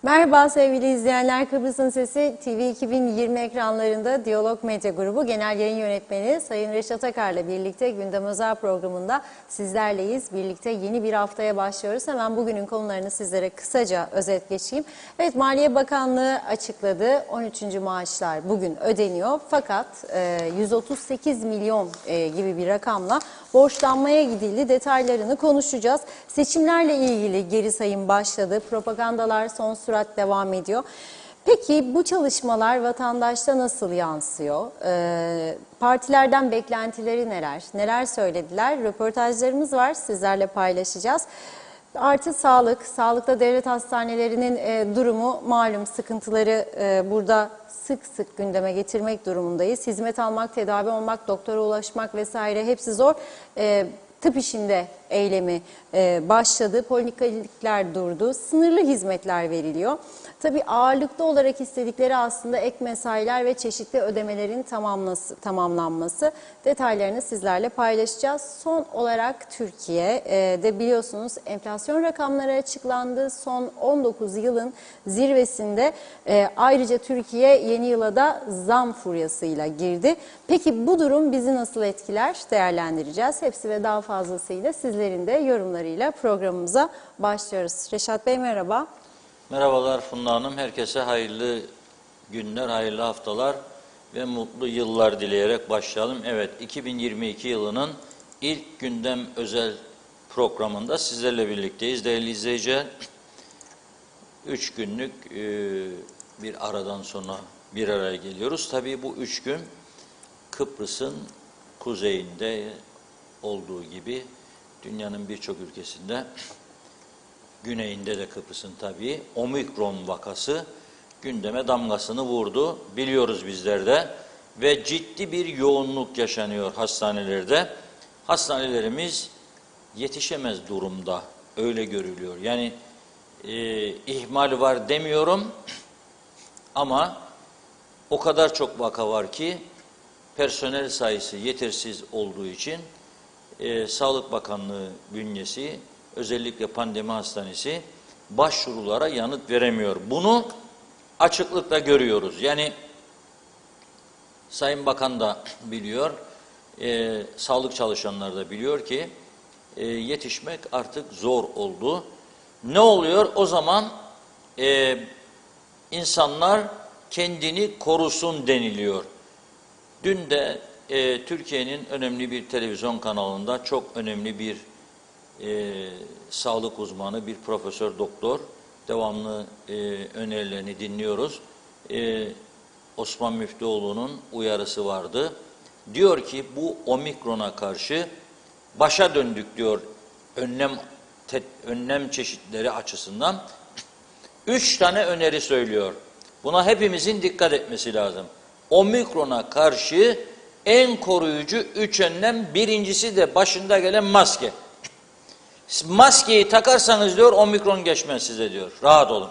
Merhaba sevgili izleyenler, Kıbrıs'ın Sesi TV 2020 ekranlarında Diyalog Medya Grubu Genel Yayın Yönetmeni Sayın Reşat Akar'la birlikte Gündem Özel programında sizlerleyiz. Birlikte yeni bir haftaya başlıyoruz. Hemen bugünün konularını sizlere kısaca özet geçeyim. Evet, Maliye Bakanlığı açıkladı. 13. maaşlar bugün ödeniyor. Fakat 138 milyon gibi bir rakamla borçlanmaya gidildi. Detaylarını konuşacağız. Seçimlerle ilgili geri sayım başladı. Propagandalar son sürat devam ediyor. Peki bu çalışmalar vatandaşta nasıl yansıyor? Partilerden beklentileri neler? Neler söylediler? Röportajlarımız var, sizlerle paylaşacağız. Artı sağlık. Sağlıkta devlet hastanelerinin durumu malum, sıkıntıları burada sık sık gündeme getirmek durumundayız. Hizmet almak, tedavi olmak, doktora ulaşmak vesaire hepsi zor. Tıp işinde eylemi başladı. Poliklinikler durdu. Sınırlı hizmetler veriliyor. Tabii ağırlıklı olarak istedikleri aslında ek mesailer ve çeşitli ödemelerin tamamlanması. Detaylarını sizlerle paylaşacağız. Son olarak Türkiye'de biliyorsunuz enflasyon rakamları açıklandı. Son 19 yılın zirvesinde. Ayrıca Türkiye yeni yıla da zam furyasıyla girdi. Peki bu durum bizi nasıl etkiler? Değerlendireceğiz. Hepsi ve daha fazlasıyla sizlerin de yorumlarıyla programımıza başlıyoruz. Reşat Bey merhaba. Merhabalar Funda Hanım. Herkese hayırlı günler, hayırlı haftalar ve mutlu yıllar dileyerek başlayalım. Evet, 2022 yılının ilk gündem özel programında sizlerle birlikteyiz. Değerli izleyiciler, 3 günlük bir aradan sonra bir araya geliyoruz. Tabii bu 3 gün Kıbrıs'ın kuzeyinde olduğu gibi dünyanın birçok ülkesinde, güneyinde de Kıbrıs'ın tabii omikron vakası gündeme damgasını vurdu. Biliyoruz bizler de ve ciddi bir yoğunluk yaşanıyor hastanelerde. Hastanelerimiz yetişemez durumda, öyle görülüyor. Yani ihmal var demiyorum ama o kadar çok vaka var ki personel sayısı yetersiz olduğu için Sağlık Bakanlığı bünyesi, özellikle pandemi hastanesi başvurulara yanıt veremiyor. Bunu açıklıkla görüyoruz. Yani Sayın Bakan da biliyor, sağlık çalışanları da biliyor ki yetişmek artık zor oldu. Ne oluyor? O zaman insanlar kendini korusun deniliyor. Dün de Türkiye'nin önemli bir televizyon kanalında çok önemli bir sağlık uzmanı, bir profesör doktor, devamlı önerilerini dinliyoruz. Osman Müftüoğlu'nun uyarısı vardı. Diyor ki bu omikrona karşı başa döndük diyor, önlem çeşitleri açısından. 3 tane öneri söylüyor. Buna hepimizin dikkat etmesi lazım. Omikrona karşı en koruyucu 3 önlem, birincisi de başında gelen maske. Maskeyi takarsanız diyor omikron geçmez size diyor. Rahat olun.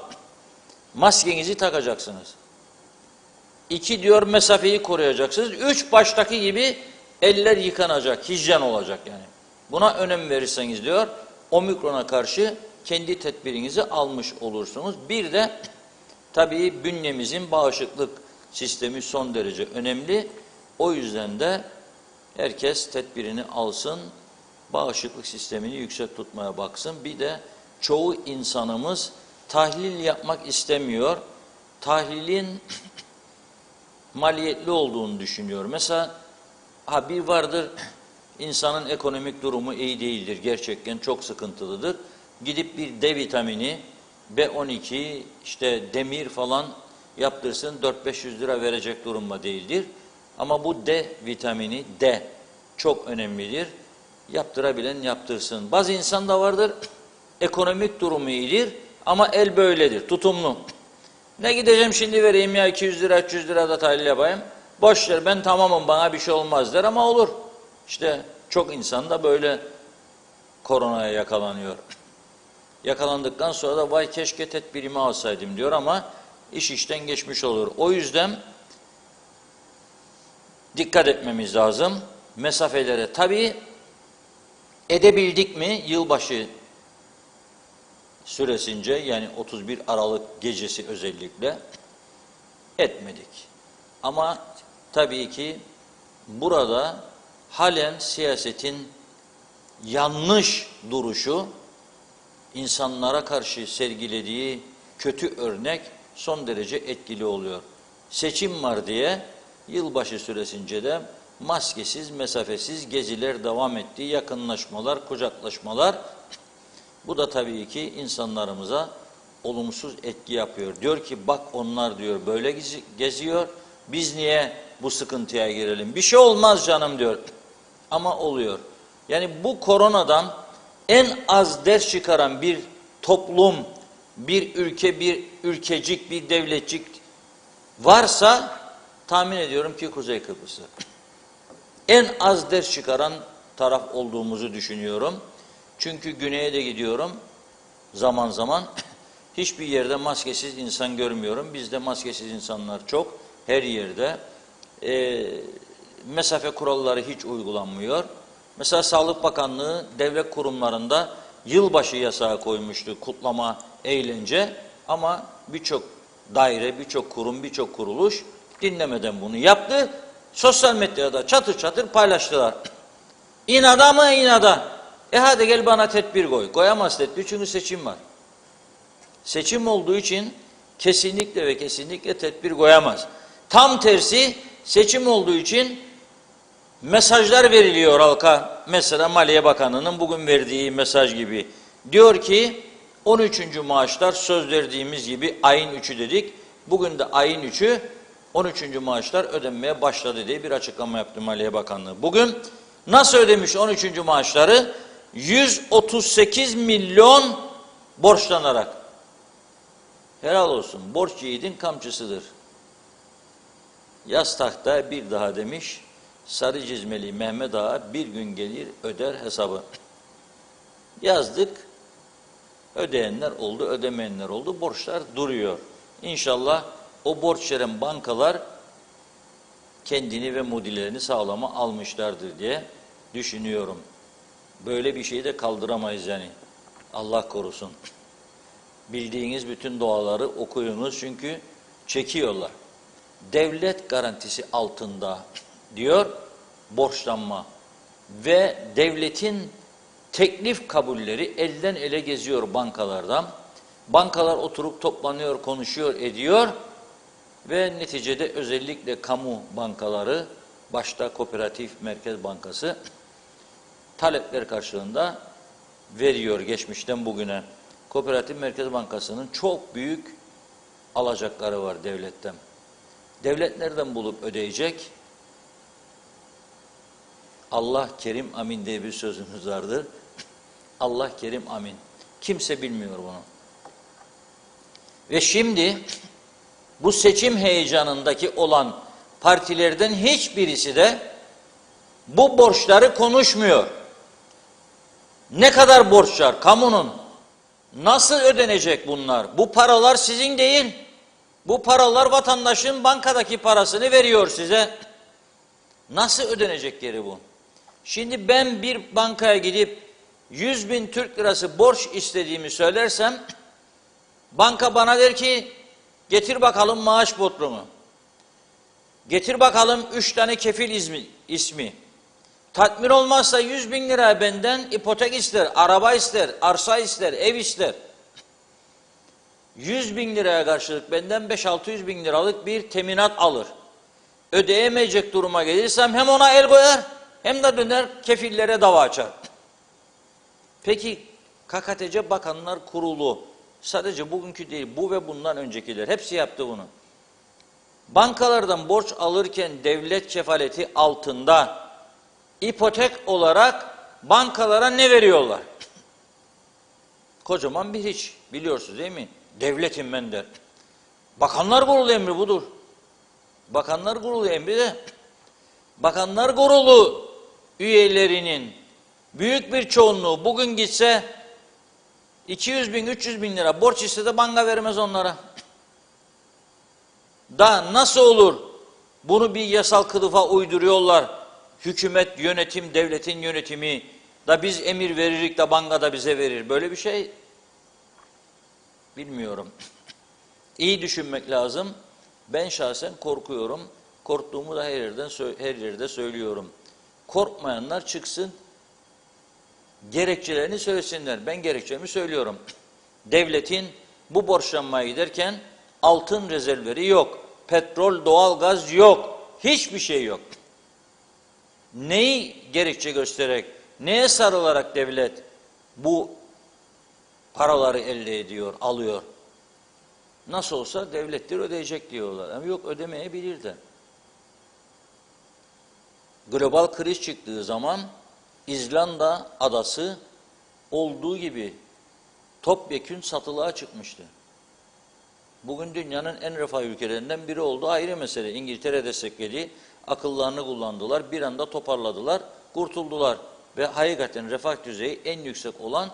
Maskenizi takacaksınız. 2 diyor mesafeyi koruyacaksınız. 3 baştaki gibi eller yıkanacak, hijyen olacak yani. Buna önem verirseniz diyor omikrona karşı kendi tedbirinizi almış olursunuz. Bir de tabii bünyemizin bağışıklık sistemi son derece önemli. O yüzden de herkes tedbirini alsın, bağışıklık sistemini yüksek tutmaya baksın. Bir de çoğu insanımız tahlil yapmak istemiyor. Tahlilin maliyetli olduğunu düşünüyor. Mesela bir vardır, insanın ekonomik durumu iyi değildir, gerçekten çok sıkıntılıdır. Gidip bir D vitamini, B12, işte demir falan yaptırsın, 400-500 lira verecek durumda değildir. Ama bu D vitamini, D çok önemlidir. Yaptırabilen yaptırsın. Bazı insan da vardır, ekonomik durumu iyidir ama el böyledir, tutumlu. Ne gideceğim şimdi vereyim ya 200 lira, 300 lira da tahlil yapayım. Boş ver, ben tamamım, bana bir şey olmaz der ama olur. İşte çok insan da böyle koronaya yakalanıyor. Yakalandıktan sonra da vay keşke tedbirimi alsaydım diyor ama iş işten geçmiş olur. O yüzden dikkat etmemiz lazım mesafelere. Tabii edebildik mi yılbaşı süresince, yani 31 Aralık gecesi özellikle etmedik. Ama tabii ki burada halen siyasetin yanlış duruşu, insanlara karşı sergilediği kötü örnek son derece etkili oluyor. Seçim var diye yılbaşı süresince de maskesiz, mesafesiz geziler devam etti. Yakınlaşmalar, kucaklaşmalar. Bu da tabii ki insanlarımıza olumsuz etki yapıyor. Diyor ki bak onlar diyor böyle geziyor. Biz niye bu sıkıntıya girelim? Bir şey olmaz canım diyor. Ama oluyor. Yani bu koronadan en az ders çıkaran bir toplum, bir ülke, bir ülkecik, bir devletcik varsa tahmin ediyorum ki Kuzey Kıbrıs'ı. En az ders çıkaran taraf olduğumuzu düşünüyorum. Çünkü güneye de gidiyorum zaman zaman. Hiçbir yerde maskesiz insan görmüyorum. Bizde maskesiz insanlar çok. Her yerde. Mesafe kuralları hiç uygulanmıyor. Mesela Sağlık Bakanlığı devlet kurumlarında yılbaşı yasağı koymuştu, kutlama, eğlence. Ama birçok daire, birçok kurum, birçok kuruluş dinlemeden bunu yaptı. Sosyal medyada çatır çatır paylaştılar. İnada mı inada? Hadi gel bana tedbir koy. Koyamaz tedbir çünkü seçim var. Seçim olduğu için kesinlikle ve kesinlikle tedbir koyamaz. Tam tersi seçim olduğu için mesajlar veriliyor halka. Mesela Maliye Bakanı'nın bugün verdiği mesaj gibi. Diyor ki 13. maaşlar söz verdiğimiz gibi ayın 3'ü dedik. Bugün de ayın 3'ü 13. maaşlar ödenmeye başladı diye bir açıklama yaptı Maliye Bakanlığı. Bugün nasıl ödemiş 13. maaşları? 138 milyon borçlanarak. Helal olsun. Borç yiğidin kamçısıdır. Yaz tahta bir daha demiş. Sarı cizmeli Mehmet Ağa bir gün gelir öder hesabı. Yazdık. Ödeyenler oldu, ödemeyenler oldu. Borçlar duruyor. İnşallah o borç veren bankalar kendini ve mudilerini sağlama almışlardır diye düşünüyorum. Böyle bir şeyi de kaldıramayız yani. Allah korusun. Bildiğiniz bütün duaları okuyunuz çünkü çekiyorlar. Devlet garantisi altında diyor borçlanma ve devletin teklif kabulleri elden ele geziyor bankalardan. Bankalar oturup toplanıyor, konuşuyor, ediyor ve neticede özellikle kamu bankaları, başta Kooperatif Merkez Bankası talepler karşılığında veriyor geçmişten bugüne. Kooperatif Merkez Bankası'nın çok büyük alacakları var devletten. Devlet nereden bulup ödeyecek? Allah kerim amin diye bir sözümüz vardır. Allah kerim amin. Kimse bilmiyor bunu. Ve şimdi bu seçim heyecanındaki olan partilerden hiçbirisi de bu borçları konuşmuyor. Ne kadar borç var kamunun? Nasıl ödenecek bunlar? Bu paralar sizin değil. Bu paralar vatandaşın bankadaki parasını veriyor size. Nasıl ödenecek geri bu? Şimdi ben bir bankaya gidip 100.000 Türk lirası borç istediğimi söylersem banka bana der ki getir bakalım maaş bodrumu. Getir bakalım 3 tane kefil ismi. Tatmin olmazsa 100.000 lira benden ipotek ister, araba ister, arsa ister, ev ister. 100.000 liraya karşılık benden 5-600 bin liralık bir teminat alır. Ödeyemeyecek duruma gelirsem hem ona el koyar hem de döner kefillere dava açar. Peki KKTC Bakanlar Kurulu sadece bugünkü değil bu ve bundan öncekiler hepsi yaptı bunu. Bankalardan borç alırken devlet kefaleti altında ipotek olarak bankalara ne veriyorlar? Kocaman bir hiç biliyorsunuz değil mi? Devletim ben der. Bakanlar Kurulu emri budur. Bakanlar Kurulu emri de Bakanlar Kurulu üyelerinin büyük bir çoğunluğu bugün gitse 200.000, 300.000 lira borç istese banka vermez onlara. Da nasıl olur? Bunu bir yasal kılıfa uyduruyorlar. Hükümet, yönetim, devletin yönetimi da biz emir veririk de banka da bize verir. Böyle bir şey bilmiyorum. İyi düşünmek lazım. Ben şahsen korkuyorum. Korktuğumu da her yerde söylüyorum. Korkmayanlar çıksın, gerekçelerini söylesinler. Ben gerekçemi söylüyorum. Devletin bu borçlanmaya giderken altın rezervleri yok. Petrol, doğalgaz yok. Hiçbir şey yok. Neyi gerekçe göstererek, neye sarılarak devlet bu paraları elde ediyor, alıyor? Nasıl olsa devlettir ödeyecek diyorlar. Ama yok, ödemeyebilir de. Global kriz çıktığı zaman İzlanda adası olduğu gibi topyekün satılığa çıkmıştı. Bugün dünyanın en refah ülkelerinden biri oldu, ayrı mesele. İngiltere destekledi, akıllarını kullandılar, bir anda toparladılar, kurtuldular. Ve hakikaten refah düzeyi en yüksek olan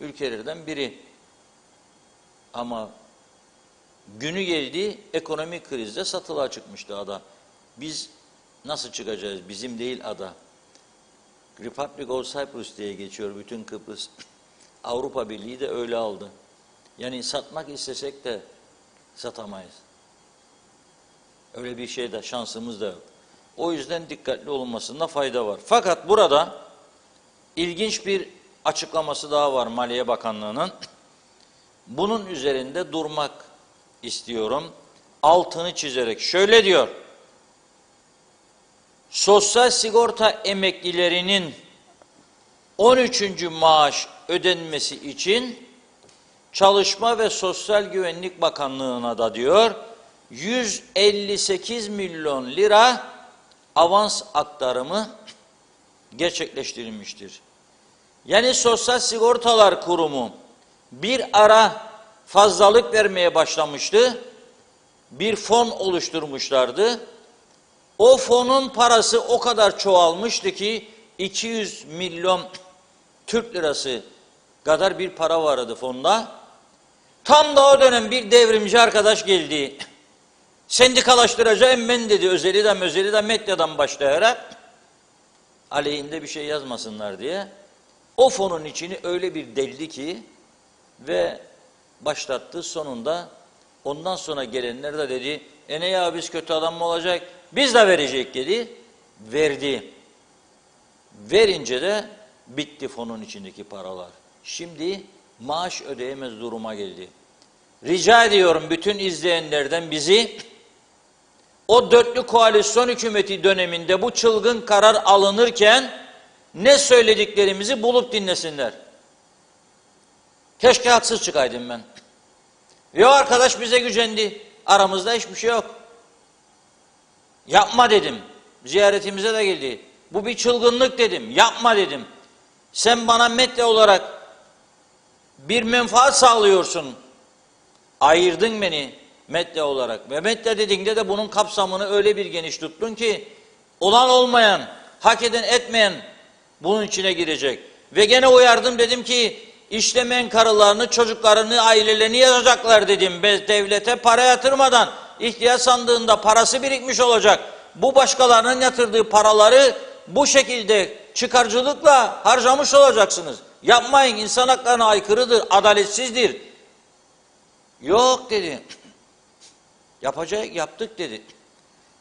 ülkelerden biri. Ama günü geldi, ekonomik krizde satılığa çıkmıştı ada. Biz nasıl çıkacağız? Bizim değil ada. Republic of Cyprus diye geçiyor bütün Kıbrıs. Avrupa Birliği de öyle aldı. Yani satmak istesek de satamayız. Öyle bir şey de şansımız da yok. O yüzden dikkatli olunmasında fayda var. Fakat burada ilginç bir açıklaması daha var Maliye Bakanlığı'nın. Bunun üzerinde durmak istiyorum. Altını çizerek şöyle diyor. Sosyal sigorta emeklilerinin 13. maaş ödenmesi için Çalışma ve Sosyal Güvenlik Bakanlığı'na da diyor 158 milyon lira avans aktarımı gerçekleştirilmiştir. Yani Sosyal Sigortalar Kurumu bir ara fazlalık vermeye başlamıştı. Bir fon oluşturmuşlardı. O fonun parası o kadar çoğalmıştı ki 200 milyon Türk lirası kadar bir para vardı fonda. Tam da o dönem bir devrimci arkadaş geldi. Sendikalaştıracağım ben dedi, özeli de medyadan başlayarak aleyhinde bir şey yazmasınlar diye. O fonun içini öyle bir deldi ki ve başlattı, sonunda ondan sonra gelenler de dedi ne ya biz kötü adam mı olacak, biz de verecek dedi, verdi. Verince de bitti fonun içindeki paralar. Şimdi maaş ödeyemez duruma geldi. Rica ediyorum bütün izleyenlerden bizi o dörtlü koalisyon hükümeti döneminde bu çılgın karar alınırken ne söylediklerimizi bulup dinlesinler. Keşke haksız çıkaydım ben. Ve o arkadaş bize gücendi. Aramızda hiçbir şey yok. Yapma dedim. Ziyaretimize de geldi. Bu bir çılgınlık dedim. Yapma dedim. Sen bana medya olarak bir menfaat sağlıyorsun. Ayırdın beni medya olarak. Ve medya dediğinde de bunun kapsamını öyle bir geniş tuttun ki olan olmayan, hak eden etmeyen bunun içine girecek. Ve gene uyardım, dedim ki işlemeyen karılarını, çocuklarını, ailelerini yazacaklar dedim. Devlete para yatırmadan ihtiyaç sandığında parası birikmiş olacak. Bu başkalarının yatırdığı paraları bu şekilde çıkarcılıkla harcamış olacaksınız. Yapmayın, insan haklarına aykırıdır, adaletsizdir. Yok dedi. Yaptık dedi.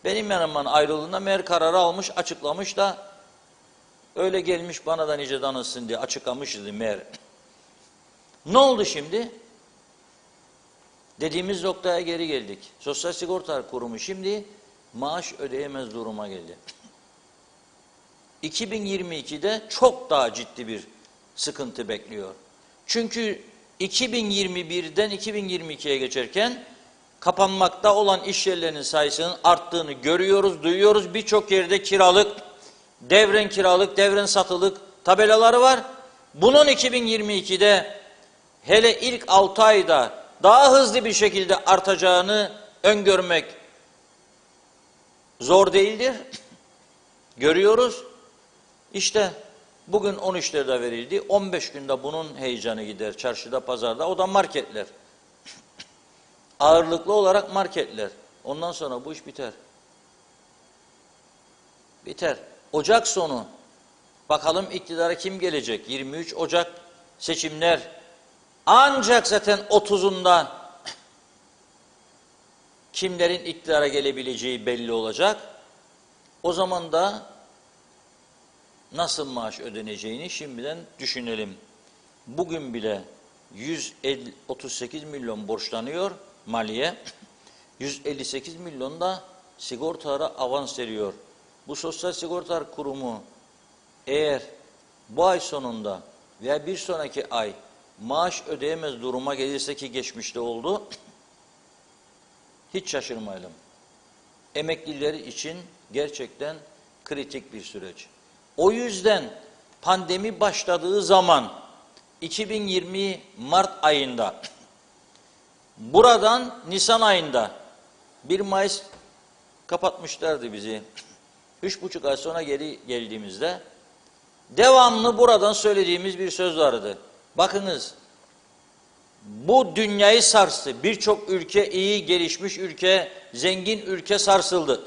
Benim yanımdan ayrıldığında meğer kararı almış, açıklamış da öyle gelmiş bana da nice danışsın diye açıklamıştı meğer. Ne oldu şimdi? Dediğimiz noktaya geri geldik. Sosyal Sigorta Kurumu şimdi maaş ödeyemez duruma geldi. 2022'de çok daha ciddi bir sıkıntı bekliyor. Çünkü 2021'den 2022'ye geçerken kapanmakta olan iş yerlerinin sayısının arttığını görüyoruz, duyuyoruz. Birçok yerde kiralık, devren satılık tabelaları var. Bunun 2022'de hele ilk 6 ayda daha hızlı bir şekilde artacağını öngörmek zor değildir. Görüyoruz. İşte bugün 13 lirada verildi. 15 günde bunun heyecanı gider çarşıda, pazarda. O da marketler. Ağırlıklı olarak marketler. Ondan sonra bu iş biter. Biter. Ocak sonu. Bakalım iktidara kim gelecek? 23 Ocak seçimler. Ancak zaten 30'unda kimlerin iktidara gelebileceği belli olacak. O zaman da nasıl maaş ödeneceğini şimdiden düşünelim. Bugün bile 138 milyon borçlanıyor maliye. 158 milyon da sigortalara avans veriyor. Bu Sosyal Sigortalar Kurumu eğer bu ay sonunda veya bir sonraki ay maaş ödeyemez duruma gelirse, ki geçmişte oldu, hiç şaşırmayalım. Emekliler için gerçekten kritik bir süreç. O yüzden pandemi başladığı zaman 2020 Mart ayında, buradan Nisan ayında 1 Mayıs kapatmışlardı bizi. 3,5 ay sonra geri geldiğimizde devamlı buradan söylediğimiz bir söz vardı. Bakınız, bu dünyayı sarstı. Birçok ülke, iyi gelişmiş ülke, zengin ülke sarsıldı.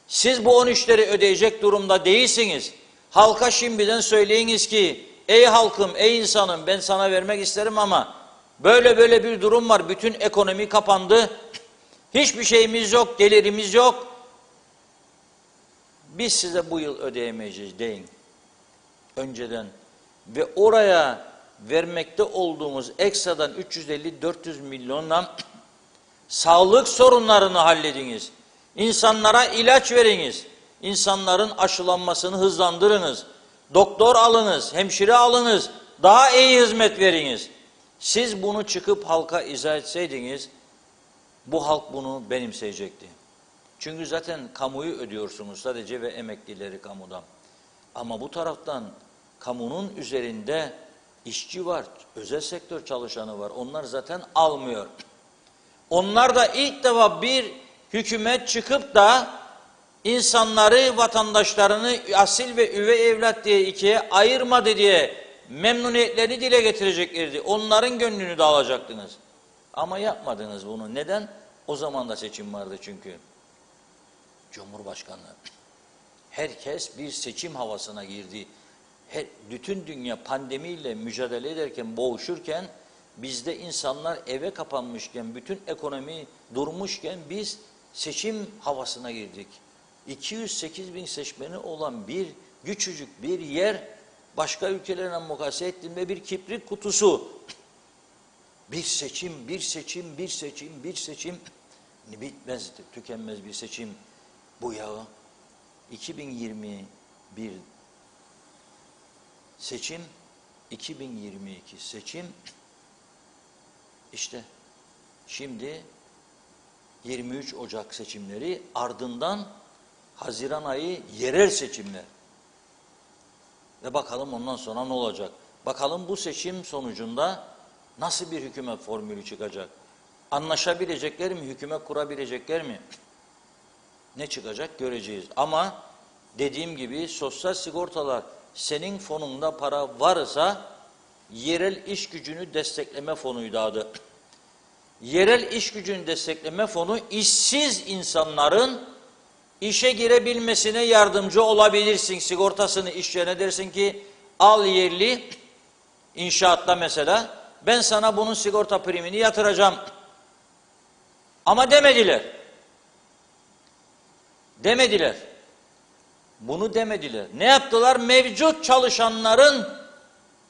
Siz bu 13'leri ödeyecek durumda değilsiniz. Halka şimdiden söyleyiniz ki, ey halkım, ey insanım, ben sana vermek isterim ama böyle böyle bir durum var. Bütün ekonomi kapandı. Hiçbir şeyimiz yok, gelirimiz yok. Biz size bu yıl ödeyemeyeceğiz deyin. Önceden. Ve oraya vermekte olduğumuz ekstradan 350-400 milyonla sağlık sorunlarını hallediniz. İnsanlara ilaç veriniz. İnsanların aşılanmasını hızlandırınız. Doktor alınız, hemşire alınız. Daha iyi hizmet veriniz. Siz bunu çıkıp halka izah etseydiniz, bu halk bunu benimseyecekti. Çünkü zaten kamuyu ödüyorsunuz sadece ve emeklileri kamudan. Ama bu taraftan kamunun üzerinde işçi var, özel sektör çalışanı var. Onlar zaten almıyor. Onlar da ilk defa bir hükümet çıkıp da insanları, vatandaşlarını asil ve üvey evlat diye ikiye ayırmadı diye memnuniyetlerini dile getireceklerdi. Onların gönlünü de alacaktınız. Ama yapmadınız bunu. Neden? O zaman da seçim vardı çünkü. Cumhurbaşkanlığı. Herkes bir seçim havasına girdi. Bütün dünya pandemiyle mücadele ederken, boğuşurken, bizde insanlar eve kapanmışken, bütün ekonomi durmuşken biz seçim havasına girdik. 208 bin seçmeni olan bir küçücük bir yer, başka ülkelerle mukayese ettiğinde bir kibrit kutusu. Bir seçim, bir seçim, bir seçim, bir seçim. Bitmez, tükenmez bir seçim. Bu yağı 2021 seçim, 2022 seçim, işte şimdi 23 Ocak seçimleri, ardından Haziran ayı yerel seçimler. Ve bakalım ondan sonra ne olacak? Bakalım bu seçim sonucunda nasıl bir hükümet formülü çıkacak? Anlaşabilecekler mi? Hükümet kurabilecekler mi? Ne çıkacak göreceğiz. Ama dediğim gibi sosyal sigortalar, senin fonunda para varsa yerel iş gücünü destekleme fonuydu adı. Yerel iş gücünü destekleme fonu, işsiz insanların işe girebilmesine yardımcı olabilirsin. Sigortasını işçilerine dersin ki al yerli, inşaatta mesela, ben sana bunun sigorta primini yatıracağım. Ama demediler. Demediler. Bunu demediler. Ne yaptılar? Mevcut çalışanların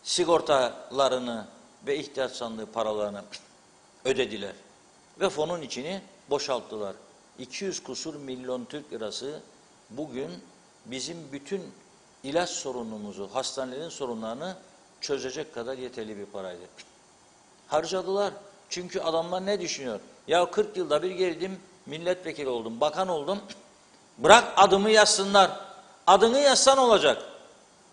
sigortalarını ve ihtiyaç sandığı paralarını ödediler. Ve fonun içini boşalttılar. 200 kusur milyon Türk lirası bugün bizim bütün ilaç sorunumuzu, hastanelerin sorunlarını çözecek kadar yeterli bir paraydı. Harcadılar. Çünkü adamlar ne düşünüyor? Ya 40 yılda bir geldim, milletvekili oldum, bakan oldum. Bırak adımı yazsınlar. Adını yazsan olacak.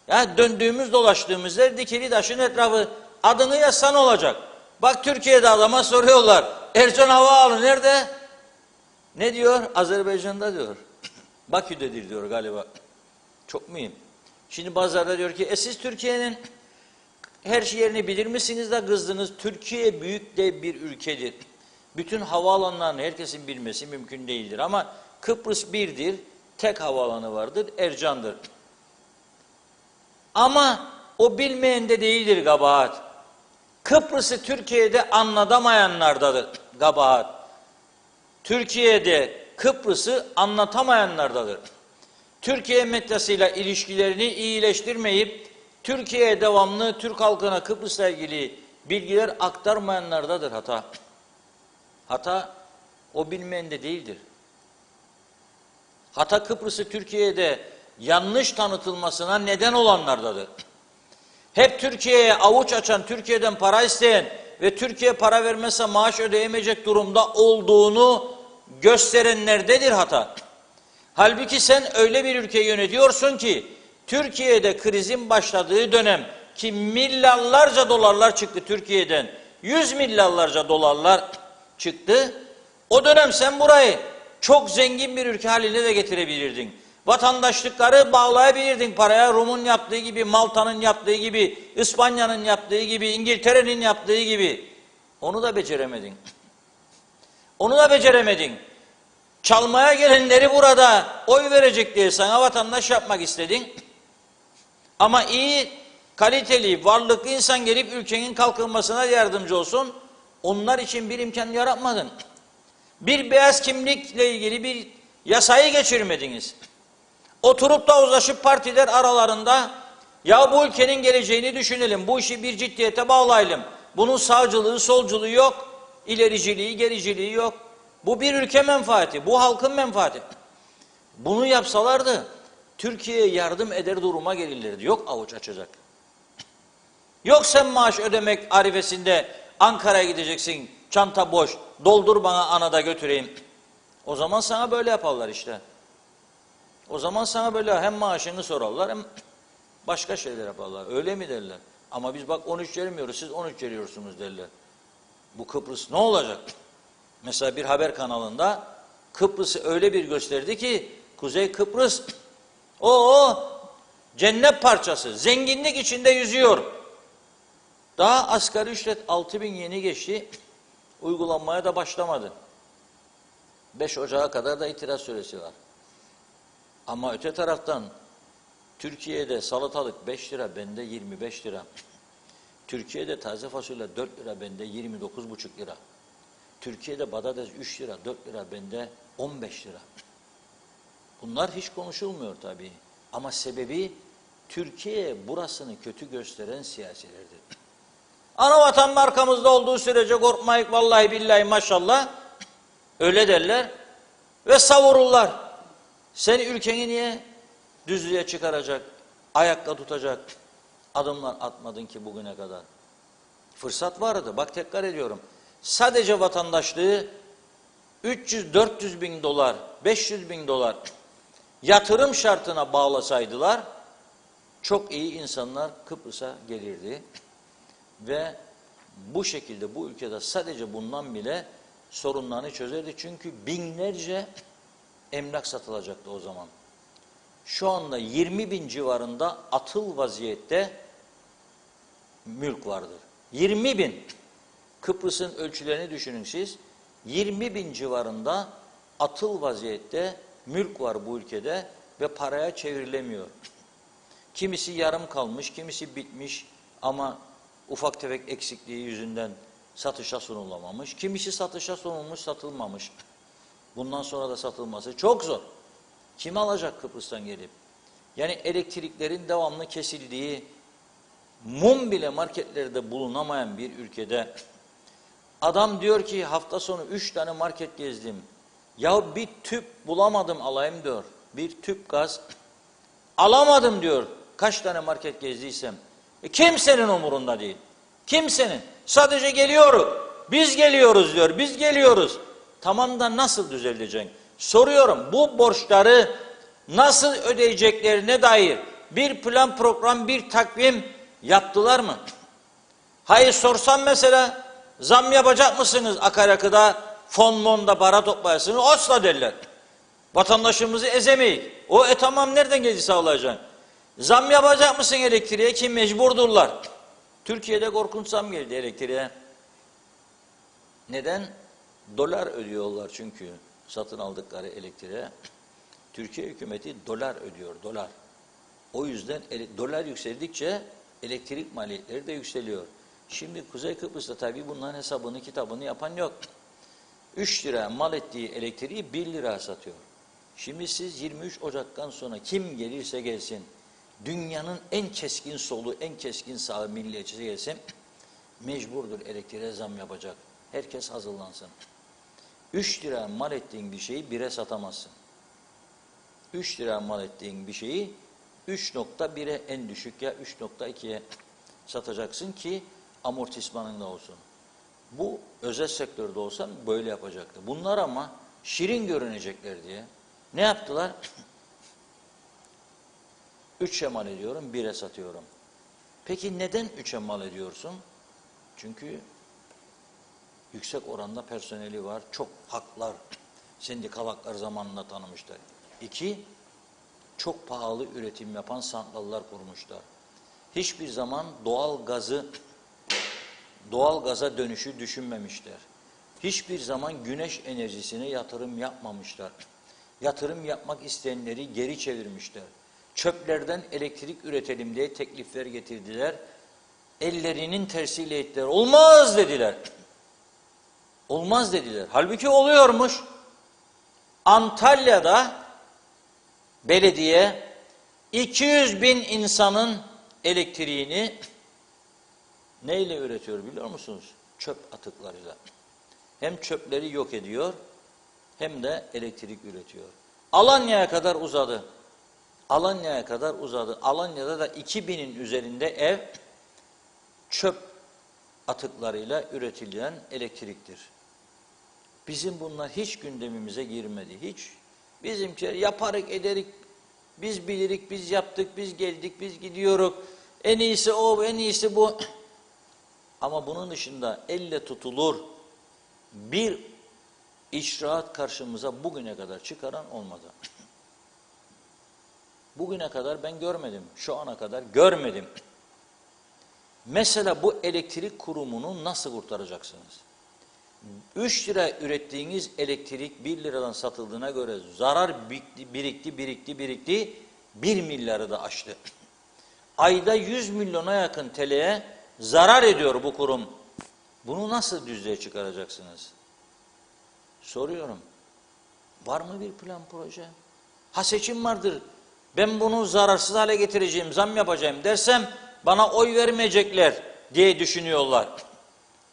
Ya döndüğümüz dolaştığımız yer dikili taşın etrafı. Adını yazsan olacak. Bak Türkiye'de adama soruyorlar. Ercan Havaalanı nerede? Ne diyor? Azerbaycan'da diyor. Bakü'dedir diyor galiba. Çok mühim. Şimdi bazıları diyor ki siz Türkiye'nin her yerini bilir misiniz de kızdınız? Türkiye büyük de bir ülkedir. Bütün havaalanlarını herkesin bilmesi mümkün değildir. Ama Kıbrıs birdir. Tek havaalanı vardır. Ercan'dır. Ama o bilmeyen de değildir kabahat. Kıbrıs'ı Türkiye'de anlatamayanlardadır kabahat. Türkiye'de Kıbrıs'ı anlatamayanlardadır. Türkiye medyasıyla ilişkilerini iyileştirmeyip Türkiye'ye devamlı Türk halkına Kıbrıs'la ilgili bilgiler aktarmayanlardadır hata. Hata o bilmeyende değildir. Hata Kıbrıs'ı Türkiye'de yanlış tanıtılmasına neden olanlardadır. Hep Türkiye'ye avuç açan, Türkiye'den para isteyen ve Türkiye para vermezse maaş ödeyemeyecek durumda olduğunu gösterenlerdedir hata. Halbuki sen öyle bir ülke yönetiyorsun ki Türkiye'de krizin başladığı dönem ki milyarlarca dolarlar çıktı Türkiye'den, 100 milyarlarca dolarlar çıktı. O dönem sen burayı çok zengin bir ülke haline de getirebilirdin. Vatandaşlıkları bağlayabilirdin paraya, Rum'un yaptığı gibi, Malta'nın yaptığı gibi, İspanya'nın yaptığı gibi, İngiltere'nin yaptığı gibi. Onu da beceremedin. Onu da beceremedin. Çalmaya gelenleri burada oy verecek diye sana vatandaş yapmak istedin. Ama iyi, kaliteli, varlıklı insan gelip ülkenin kalkınmasına yardımcı olsun. Onlar için bir imkan yaratmadın. Bir beyaz kimlikle ilgili bir yasayı geçirmediniz. Oturup da uzlaşıp partiler aralarında ya bu ülkenin geleceğini düşünelim, bu işi bir ciddiyete bağlayalım. Bunun sağcılığı, solculuğu yok, ilericiliği, gericiliği yok. Bu bir ülke menfaati, bu halkın menfaati. Bunu yapsalardı Türkiye'ye yardım eder duruma gelirlerdi. Yok avuç açacak. Yok sen maaş ödemek arifesinde Ankara'ya gideceksin, çanta boş, doldur bana anada götüreyim. O zaman sana böyle yaparlar işte. O zaman sana böyle hem maaşını sorarlar hem başka şeyler yaparlar. Öyle mi derler? Ama biz bak 13 vermiyoruz, siz 13 veriyorsunuz derler. Bu Kıbrıs ne olacak? Mesela bir haber kanalında Kıbrıs'ı öyle bir gösterdi ki Kuzey Kıbrıs o cennet parçası, zenginlik içinde yüzüyor. Daha asgari ücret 6.000 yeni geçti, uygulanmaya da başlamadı. 5 Ocağı kadar da itiraz süresi var. Ama öte taraftan Türkiye'de salatalık 5 lira, bende 25 lira. Türkiye'de taze fasulye 4 lira, bende 29,5 lira. Türkiye'de patates 3 lira, 4 lira, bende 15 lira. Bunlar hiç konuşulmuyor tabii. Ama sebebi Türkiye burasını kötü gösteren siyasilerdir. Ana vatan arkamızda olduğu sürece korkmayık vallahi billahi maşallah. Öyle derler ve savururlar. Sen ülkeni niye düzlüğe çıkaracak, ayakta tutacak adımlar atmadın ki bugüne kadar? Fırsat vardı. Bak tekrar ediyorum. Sadece vatandaşlığı 300-400 bin dolar, 500 bin dolar yatırım şartına bağlasaydılar çok iyi insanlar Kıbrıs'a gelirdi. Ve bu şekilde bu ülkede sadece bundan bile sorunlarını çözerdi. Çünkü binlerce emlak satılacaktı o zaman. Şu anda 20 bin civarında atıl vaziyette mülk vardır. 20 bin. Kıbrıs'ın ölçülerini düşünün siz. 20 bin civarında atıl vaziyette mülk var bu ülkede ve paraya çevrilemiyor. Kimisi yarım kalmış, kimisi bitmiş ama ufak tefek eksikliği yüzünden satışa sunulamamış. Kimisi satışa sunulmuş, satılmamış. Bundan sonra da satılması çok zor. Kim alacak Kıbrıs'tan gelip? Yani elektriklerin devamlı kesildiği, mum bile marketlerde bulunamayan bir ülkede adam diyor ki hafta sonu 3 tane market gezdim. Ya bir tüp bulamadım alayım diyor. Bir tüp gaz alamadım diyor. Kaç tane market gezdiysem. Kimsenin umurunda değil. Kimsenin. Sadece geliyoruz. Biz geliyoruz diyor. Biz geliyoruz. Tamam da nasıl düzelecek? Soruyorum bu borçları nasıl ödeyeceklerine dair bir plan, program, bir takvim yaptılar mı? Hayır sorsam mesela zam yapacak mısınız akaryakıda, fonda para toplayasınız? Asla derler. Vatandaşımızı ezemeyiz. Tamam nereden gelir sağlayacaksın? Zam yapacak mısın elektriğe ki mecburdurlar. Türkiye'de korkunç zam geldi elektriğe. Neden? Dolar ödüyorlar çünkü satın aldıkları elektriğe. Türkiye hükümeti dolar ödüyor, dolar. O yüzden dolar yükseldikçe elektrik maliyetleri de yükseliyor. Şimdi Kuzey Kıbrıs'ta tabii bunların hesabını kitabını yapan yok. 3 lira mal ettiği elektriği 1 lira satıyor. Şimdi siz 23 Ocak'tan sonra kim gelirse gelsin, dünyanın en keskin solu, en keskin sağı milliyetçisi gelsin, mecburdur elektriğe zam yapacak. Herkes hazırlansın. 3 lira mal ettiğin bir şeyi 1'e satamazsın. 3 lira mal ettiğin bir şeyi 3.1'e en düşük ya 3.2'ye satacaksın ki amortismanın da olsun. Bu özel sektörde olsam böyle yapacaktı. Bunlar ama şirin görünecekler diye ne yaptılar? 3'e mal ediyorum, 1'e satıyorum. Peki neden 3'e mal ediyorsun? Çünkü yüksek oranda personeli var, çok haklar, sendikal haklar zamanında tanımışlar. 2, çok pahalı üretim yapan santrallar kurmuşlar. Hiçbir zaman doğal gaza dönüşü düşünmemişler. Hiçbir zaman güneş enerjisine yatırım yapmamışlar. Yatırım yapmak isteyenleri geri çevirmişler. Çöplerden elektrik üretelim diye teklifler getirdiler. Ellerinin tersiyle ettiler. Olmaz dediler. Olmaz dediler. Halbuki oluyormuş. Antalya'da belediye 200 bin insanın elektriğini neyle üretiyor biliyor musunuz? Çöp atıklarıyla. Hem çöpleri yok ediyor hem de elektrik üretiyor. Alanya'ya kadar uzadı. Alanya'ya kadar uzadı. Alanya'da da 2000'in üzerinde ev çöp atıklarıyla üretilen elektriktir. Bizim bunlar hiç gündemimize girmedi. Hiç. Bizimkiler yaparık ederik, biz bilirik, biz yaptık, biz geldik, biz gidiyoruz. En iyisi o, en iyisi bu. Ama bunun dışında elle tutulur bir icraat karşımıza bugüne kadar çıkaran olmadı. Bugüne kadar ben görmedim. Şu ana kadar görmedim. Mesela bu elektrik kurumunu nasıl kurtaracaksınız? 3 lira ürettiğiniz elektrik 1 liradan satıldığına göre zarar birikti, 1 milyarı da aştı. Ayda 100 milyona yakın TL'ye zarar ediyor bu kurum. Bunu nasıl düzlüğe çıkaracaksınız? Soruyorum. Var mı bir plan proje? Ha seçim vardır. Ben bunu zararsız hale getireceğim, zam yapacağım dersem bana oy vermeyecekler diye düşünüyorlar.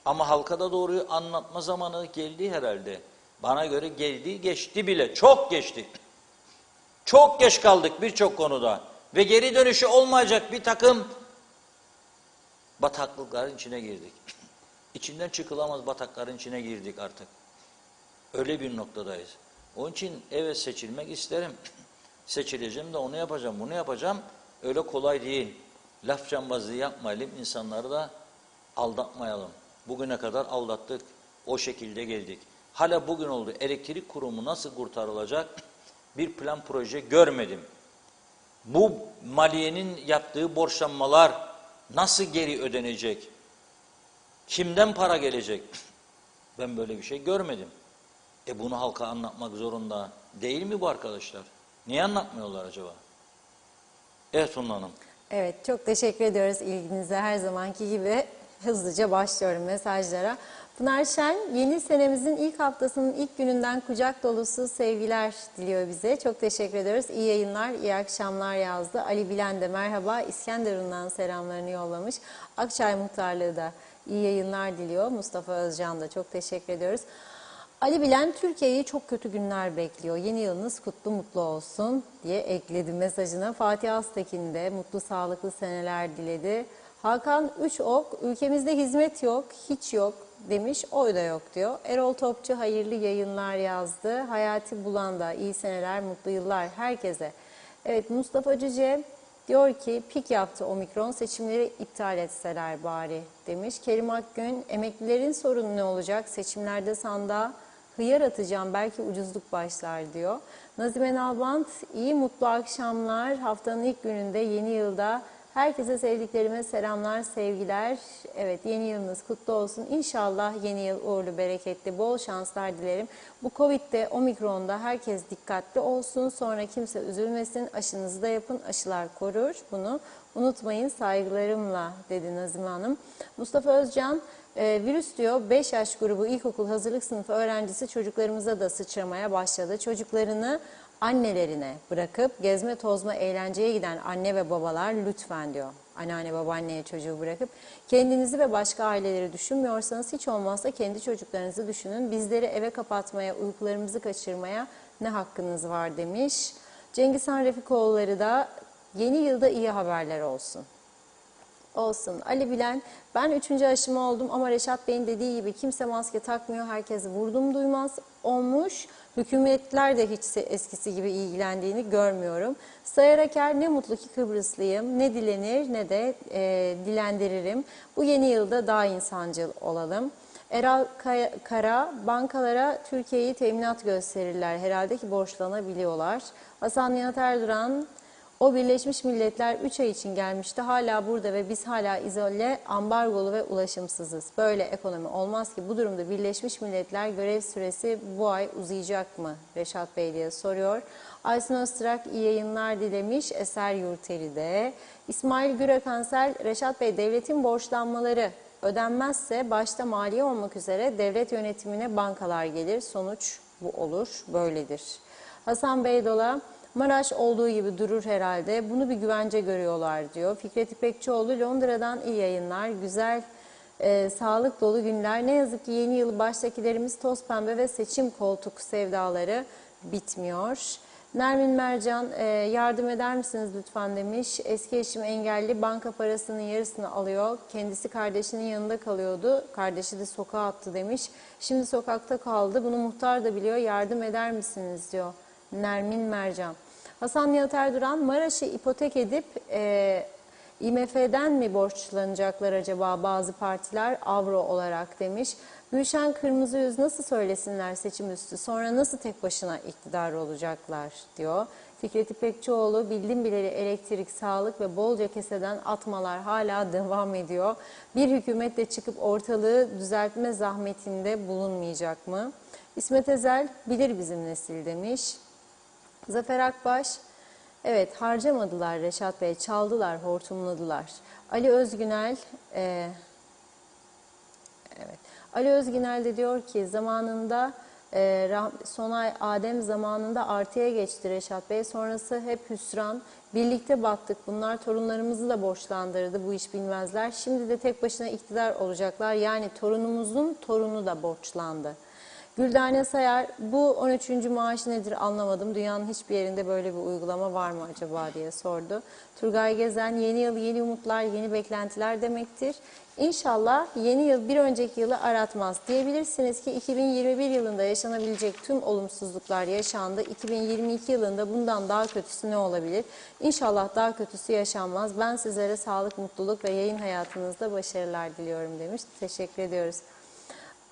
Ama halka da doğruyu anlatma zamanı geldi herhalde. Bana göre geldi, geçti bile. Çok geçti. Çok geç kaldık birçok konuda. Ve geri dönüşü olmayacak bir takım bataklıkların içine girdik. İçinden çıkılamaz batakların içine girdik artık. Öyle bir noktadayız. Onun için evet seçilmek isterim. Seçileceğim de onu yapacağım, bunu yapacağım. Öyle kolay değil. Laf cambazlığı yapmayalım, insanları da aldatmayalım. Bugüne kadar aldattık, o şekilde geldik. Hala bugün oldu. Elektrik kurumu nasıl kurtarılacak? Bir plan proje görmedim. Bu maliyenin yaptığı borçlanmalar nasıl geri ödenecek? Kimden para gelecek? Ben böyle bir şey görmedim. Bunu halka anlatmak zorunda değil mi bu arkadaşlar? Niye anlatmıyorlar acaba? Evet Funda Hanım. Evet, çok teşekkür ediyoruz ilginize. Her zamanki gibi hızlıca başlıyorum mesajlara. Pınar Şen, yeni senemizin ilk haftasının ilk gününden kucak dolusu sevgiler diliyor bize. Çok teşekkür ediyoruz. İyi yayınlar, iyi akşamlar yazdı. Ali Bilen de merhaba, İskenderun'dan selamlarını yollamış. Akçay Muhtarlığı da iyi yayınlar diliyor. Mustafa Özcan da çok teşekkür ediyoruz. Ali Bilen, Türkiye'yi çok kötü günler bekliyor. Yeni yılınız kutlu mutlu olsun diye ekledi mesajına. Fatih Aztekin de mutlu sağlıklı seneler diledi. Hakan Üçok, ülkemizde hizmet yok, hiç yok demiş, oy da yok diyor. Erol Topçu hayırlı yayınlar yazdı. Hayati Bulan da iyi seneler, mutlu yıllar herkese. Evet, Mustafa Cüce diyor ki pik yaptı omikron, seçimleri iptal etseler bari demiş. Kerim Akgün, emeklilerin sorunu ne olacak? Seçimlerde sandığa hıyar atacağım, belki ucuzluk başlar diyor. Nazime Nalbant, iyi mutlu akşamlar. Haftanın ilk gününde yeni yılda Herkese sevdiklerime selamlar, sevgiler. Evet, yeni yılınız kutlu olsun. İnşallah yeni yıl uğurlu, bereketli, bol şanslar dilerim. Bu Covid'de, Omikron'da herkes dikkatli olsun. Sonra kimse üzülmesin. Aşınızı da yapın. Aşılar korur. Bunu unutmayın. Saygılarımla dedi Nazime Hanım. Mustafa Özcan, virüs diyor 5 yaş grubu ilkokul hazırlık sınıfı öğrencisi çocuklarımıza da sıçramaya başladı. Çocuklarını annelerine bırakıp gezme tozma eğlenceye giden anne ve babalar lütfen diyor. Anneanne babaanneye çocuğu bırakıp kendinizi ve başka aileleri düşünmüyorsanız hiç olmazsa kendi çocuklarınızı düşünün. Bizleri eve kapatmaya, uykularımızı kaçırmaya ne hakkınız var demiş. Cengizhan Refikoğulları da yeni yılda iyi haberler olsun. Olsun. Ali Bilen, ben 3. aşımı oldum ama Reşat Bey'in dediği gibi kimse maske takmıyor. Herkes vurdum duymaz olmuş. Hükümetler de hiç eskisi gibi ilgilendiğini görmüyorum. Sayar Aker, ne mutlu ki Kıbrıslıyım. Ne dilenir ne de dilendiririm. Bu yeni yılda daha insancıl olalım. Eral Kara, bankalara Türkiye'yi teminat gösterirler. Herhalde ki borçlanabiliyorlar. Hasan Nihat Erduran, o Birleşmiş Milletler 3 ay için gelmişti. Hala burada ve biz hala izole, ambargolu ve ulaşımsızız. Böyle ekonomi olmaz ki. Bu durumda Birleşmiş Milletler görev süresi bu ay uzayacak mı? Reşat Bey diye soruyor. Aysun Öztürk iyi yayınlar dilemiş. Eser Yurteli'de. İsmail Gürakansel, Reşat Bey devletin borçlanmaları ödenmezse başta maliye olmak üzere devlet yönetimine bankalar gelir. Sonuç bu olur. Böyledir. Hasan Beydola, Maraş olduğu gibi durur herhalde. Bunu bir güvence görüyorlar diyor. Fikret İpekçioğlu, Londra'dan iyi yayınlar. Güzel, sağlık dolu günler. Ne yazık ki yeni yılı baştakilerimiz toz pembe ve seçim koltuk sevdaları bitmiyor. Nermin Mercan, yardım eder misiniz lütfen demiş. Eski eşim engelli, banka parasının yarısını alıyor. Kendisi kardeşinin yanında kalıyordu. Kardeşi de sokağa attı demiş. Şimdi sokakta kaldı. Bunu muhtar da biliyor. Yardım eder misiniz diyor. Nermin Mercan. Hasan Nihat Erduran, Maraş'ı ipotek edip IMF'den mi borçlanacaklar acaba bazı partiler avro olarak demiş. Gülşen Kırmızıyüz, nasıl söylesinler seçim üstü, sonra nasıl tek başına iktidar olacaklar diyor. Fikret İpekçioğlu, bildim bileli elektrik, sağlık ve bolca keseden atmalar hala devam ediyor. Bir hükümet de çıkıp ortalığı düzeltme zahmetinde bulunmayacak mı? İsmet Ezel, bilir bizim nesil demiş. Zafer Akbaş, evet harcamadılar Reşat Bey, çaldılar, hortumladılar. Ali Özgünel, evet. Ali Özgünel de diyor ki zamanında Sonay Adem zamanında artıya geçti Reşat Bey. Sonrası hep hüsran. Birlikte battık. Bunlar torunlarımızı da borçlandırdı. Bu iş bilmezler. Şimdi de tek başına iktidar olacaklar. Yani torunumuzun torunu da borçlandı. Güldane Sayar, bu 13. maaş nedir anlamadım. Dünyanın hiçbir yerinde böyle bir uygulama var mı acaba diye sordu. Turgay Gezen, yeni yıl, yeni umutlar, yeni beklentiler demektir. İnşallah yeni yıl bir önceki yılı aratmaz. Diyebilirsiniz ki 2021 yılında yaşanabilecek tüm olumsuzluklar yaşandı. 2022 yılında bundan daha kötüsü ne olabilir? İnşallah daha kötüsü yaşanmaz. Ben sizlere sağlık, mutluluk ve yayın hayatınızda başarılar diliyorum demiş. Teşekkür ediyoruz.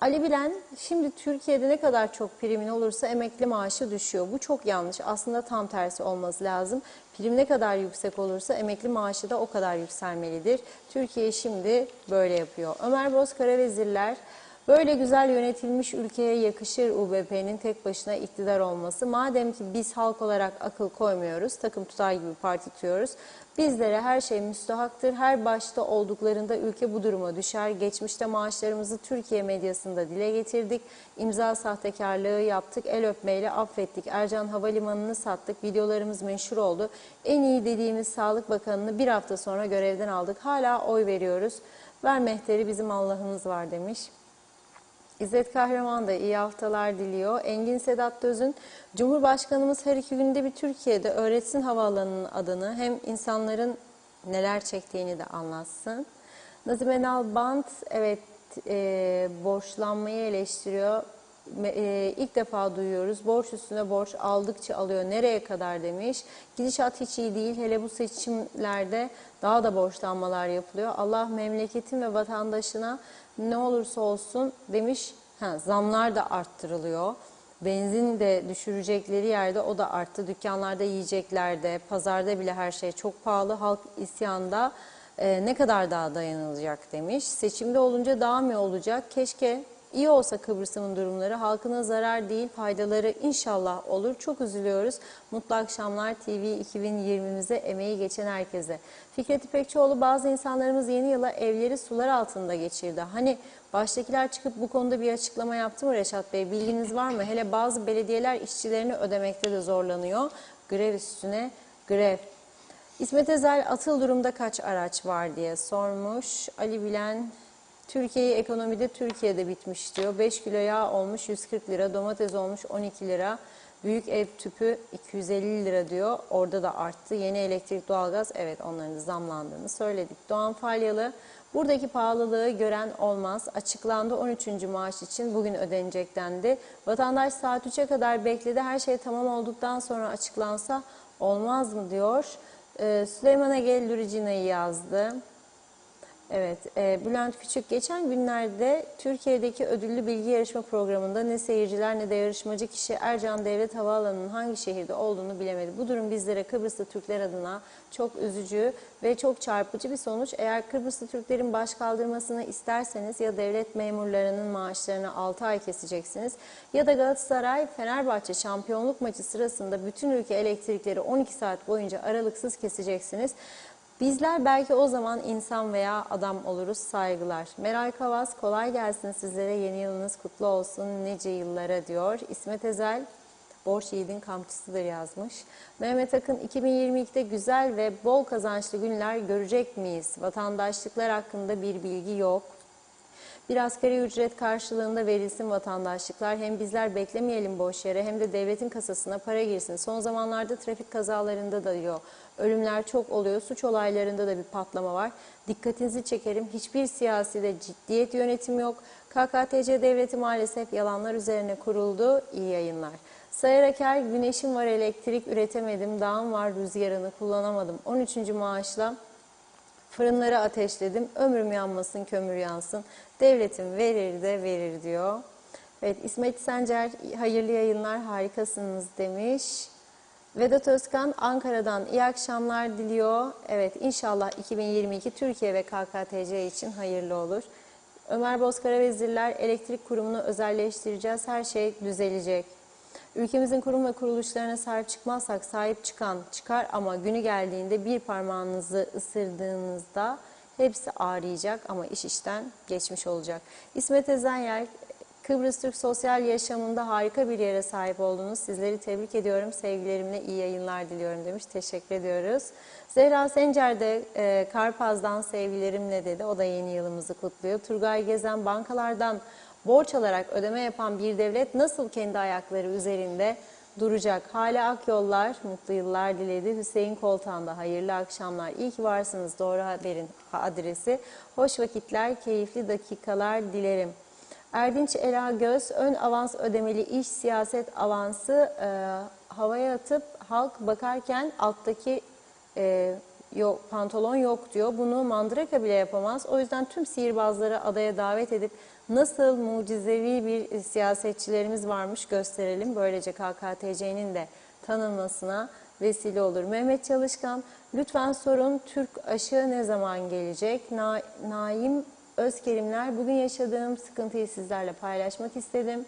Ali Bilen, şimdi Türkiye'de ne kadar çok primin olursa emekli maaşı düşüyor. Bu çok yanlış. Aslında tam tersi olması lazım. Prim ne kadar yüksek olursa emekli maaşı da o kadar yükselmelidir. Türkiye şimdi böyle yapıyor. Ömer Bozkara vezirler, böyle güzel yönetilmiş ülkeye yakışır UBP'nin tek başına iktidar olması. Madem ki biz halk olarak akıl koymuyoruz, takım tutar gibi parti tutuyoruz. Bizlere her şey müstahaktır. Her başta olduklarında ülke bu duruma düşer. Geçmişte maaşlarımızı Türkiye medyasında dile getirdik. İmza sahtekarlığı yaptık. El öpmeyle affettik. Ercan Havalimanı'nı sattık. Videolarımız meşhur oldu. En iyi dediğimiz Sağlık Bakanı'nı bir hafta sonra görevden aldık. Hala oy veriyoruz. Ver mehteri, bizim Allah'ımız var demiş. İzzet Kahraman da iyi haftalar diliyor. Engin Sedat Döz'ün, Cumhurbaşkanımız her 2 günde bir Türkiye'de öğretsin havaalanının adını, hem insanların neler çektiğini de anlatsın. Nazime Nalbant, evet borçlanmayı eleştiriyor. İlk defa duyuyoruz. Borç üstüne borç aldıkça alıyor. Nereye kadar demiş. Gidişat hiç iyi değil. Hele bu seçimlerde daha da borçlanmalar yapılıyor. Allah memleketin ve vatandaşına ne olursa olsun demiş. Zamlar da arttırılıyor. Benzin de düşürecekleri yerde o da arttı. Dükkanlarda, yiyeceklerde, pazarda bile her şey çok pahalı. Halk isyanda, ne kadar daha dayanılacak demiş. Seçimde olunca daha mı olacak? Keşke iyi olsa Kıbrıs'ın durumları. Halkına zarar değil, faydaları inşallah olur. Çok üzülüyoruz. Mutlu akşamlar TV 2020'mize emeği geçen herkese. Fikret İpekçioğlu, bazı insanlarımız yeni yıla evleri sular altında geçirdi. Hani baştakiler çıkıp bu konuda bir açıklama yaptı mı Reşat Bey? Bilginiz var mı? Hele bazı belediyeler işçilerini ödemekte de zorlanıyor. Grev üstüne grev. İsmet Ezel, atıl durumda kaç araç var diye sormuş. Ali Bilen, Türkiye'yi ekonomide Türkiye'de bitmiş diyor. 5 kilo yağ olmuş 140 lira, domates olmuş 12 lira, büyük ev tüpü 250 lira diyor. Orada da arttı. Yeni elektrik, doğalgaz, evet onların da zamlandığını söyledik. Doğan Falyalı, buradaki pahalılığı gören olmaz. Açıklandı 13. maaş için bugün ödenecek dendi. Vatandaş saat 3'e kadar bekledi. Her şey tamam olduktan sonra açıklansa olmaz mı diyor. Süleyman Ege Luricina'yı yazdı. Evet, Bülent Küçük, geçen günlerde Türkiye'deki ödüllü bilgi yarışma programında ne seyirciler ne de yarışmacı kişi Ercan Devlet Havaalanı'nın hangi şehirde olduğunu bilemedi. Bu durum bizlere, Kıbrıslı Türkler adına çok üzücü ve çok çarpıcı bir sonuç. Eğer Kıbrıslı Türklerin baş kaldırmasını isterseniz ya devlet memurlarının maaşlarını 6 ay keseceksiniz ya da Galatasaray Fenerbahçe şampiyonluk maçı sırasında bütün ülke elektrikleri 12 saat boyunca aralıksız keseceksiniz. Bizler belki o zaman insan veya adam oluruz. Saygılar. Meral Kavas, kolay gelsin sizlere, yeni yılınız kutlu olsun nice yıllara diyor. İsmet Ezel, borç yiğidin kamçısıdır yazmış. Mehmet Akın, 2022'de güzel ve bol kazançlı günler görecek miyiz? Vatandaşlıklar hakkında bir bilgi yok. Bir asgari ücret karşılığında verilsin vatandaşlıklar. Hem bizler beklemeyelim boş yere hem de devletin kasasına para girsin. Son zamanlarda trafik kazalarında da diyor, ölümler çok oluyor. Suç olaylarında da bir patlama var. Dikkatinizi çekerim. Hiçbir siyaside ciddiyet yönetim yok. KKTC devleti maalesef yalanlar üzerine kuruldu. İyi yayınlar. Sayar Aker, güneşim var elektrik üretemedim. Dağım var rüzgarını kullanamadım. 13. maaşla fırınları ateşledim, ömrüm yanmasın, kömür yansın. Devletim verir de verir diyor. Evet, İsmet Sencer, hayırlı yayınlar, harikasınız demiş. Vedat Özkan, Ankara'dan iyi akşamlar diliyor. Evet, inşallah 2022 Türkiye ve KKTC için hayırlı olur. Ömer Bozkara Vezirler, elektrik kurumunu özelleştireceğiz, her şey düzelecek. Ülkemizin kurum ve kuruluşlarına sahip çıkmazsak sahip çıkan çıkar ama günü geldiğinde bir parmağınızı ısırdığınızda hepsi ağrıyacak ama iş işten geçmiş olacak. İsmet Ezenyel, Kıbrıs Türk sosyal yaşamında harika bir yere sahip oldunuz. Sizleri tebrik ediyorum. Sevgilerimle iyi yayınlar diliyorum demiş. Teşekkür ediyoruz. Zehra Sencer de Karpaz'dan sevgilerimle dedi. O da yeni yılımızı kutluyor. Turgay Gezen, bankalardan borç alarak ödeme yapan bir devlet nasıl kendi ayakları üzerinde duracak? Hale Akyollar mutlu yıllar diledi. Hüseyin Koltan da hayırlı akşamlar. İyi ki varsınız. Doğru haberin adresi. Hoş vakitler, keyifli dakikalar dilerim. Erdinç Ela Göz, ön avans ödemeli iş siyaset avansı havaya atıp halk bakarken alttaki yok, pantolon yok diyor. Bunu Mandraka bile yapamaz. O yüzden tüm sihirbazları adaya davet edip nasıl mucizevi bir siyasetçilerimiz varmış gösterelim. Böylece KKTC'nin de tanınmasına vesile olur. Mehmet Çalışkan, lütfen sorun Türk aşı ne zaman gelecek? Naim Özkerimler, bugün yaşadığım sıkıntıyı sizlerle paylaşmak istedim.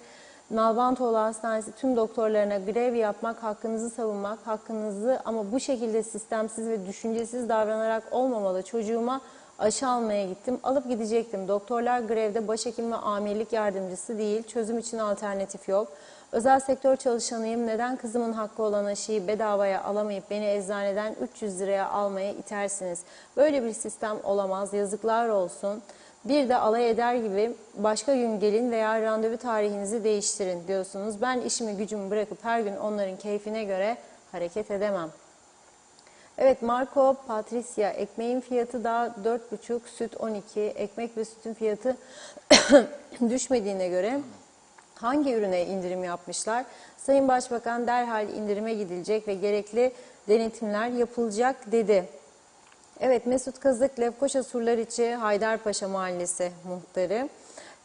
Nalbantoğlu Hastanesi tüm doktorlarına grev yapmak, hakkınızı savunmak, hakkınızı ama bu şekilde sistemsiz ve düşüncesiz davranarak olmamalı. Çocuğuma aşı almaya gittim, alıp gidecektim. Doktorlar grevde, başhekim ve amirlik yardımcısı değil, çözüm için alternatif yok. Özel sektör çalışanıyım, neden kızımın hakkı olan aşıyı bedavaya alamayıp beni eczaneden 300 liraya almaya itersiniz? Böyle bir sistem olamaz, yazıklar olsun. Bir de alay eder gibi başka gün gelin veya randevu tarihinizi değiştirin diyorsunuz. Ben işimi gücümü bırakıp her gün onların keyfine göre hareket edemem. Evet, Marco Patricia, ekmeğin fiyatı daha 4,5, süt 12, ekmek ve sütün fiyatı düşmediğine göre hangi ürüne indirim yapmışlar? Sayın Başbakan derhal indirime gidilecek ve gerekli denetimler yapılacak dedi. Evet, Mesut Kazık, Lefkoşa Surlar içi Haydarpaşa Mahallesi muhtarı.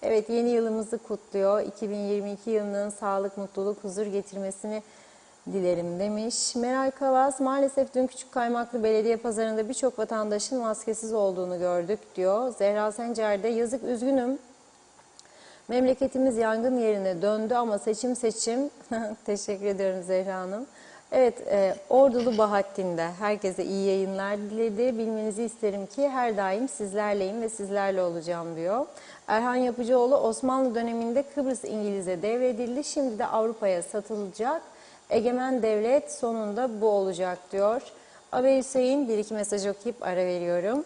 Evet, yeni yılımızı kutluyor. 2022 yılının sağlık, mutluluk, huzur getirmesini dilerim demiş. Meral Kavaz, maalesef dün Küçükkaymaklı Belediye Pazarı'nda birçok vatandaşın maskesiz olduğunu gördük diyor. Zehra Sencer de yazık, üzgünüm. Memleketimiz yangın yerine döndü ama seçim. Teşekkür ediyorum Zehra Hanım. Evet, Ordulu Bahattin de herkese iyi yayınlar diledi. Bilmenizi isterim ki her daim sizlerleyim ve sizlerle olacağım diyor. Erhan Yapıcıoğlu, Osmanlı döneminde Kıbrıs İngiliz'e devredildi. Şimdi de Avrupa'ya satılacak. Egemen devlet sonunda bu olacak diyor. Abi Hüseyin, bir iki mesaj okuyup ara veriyorum.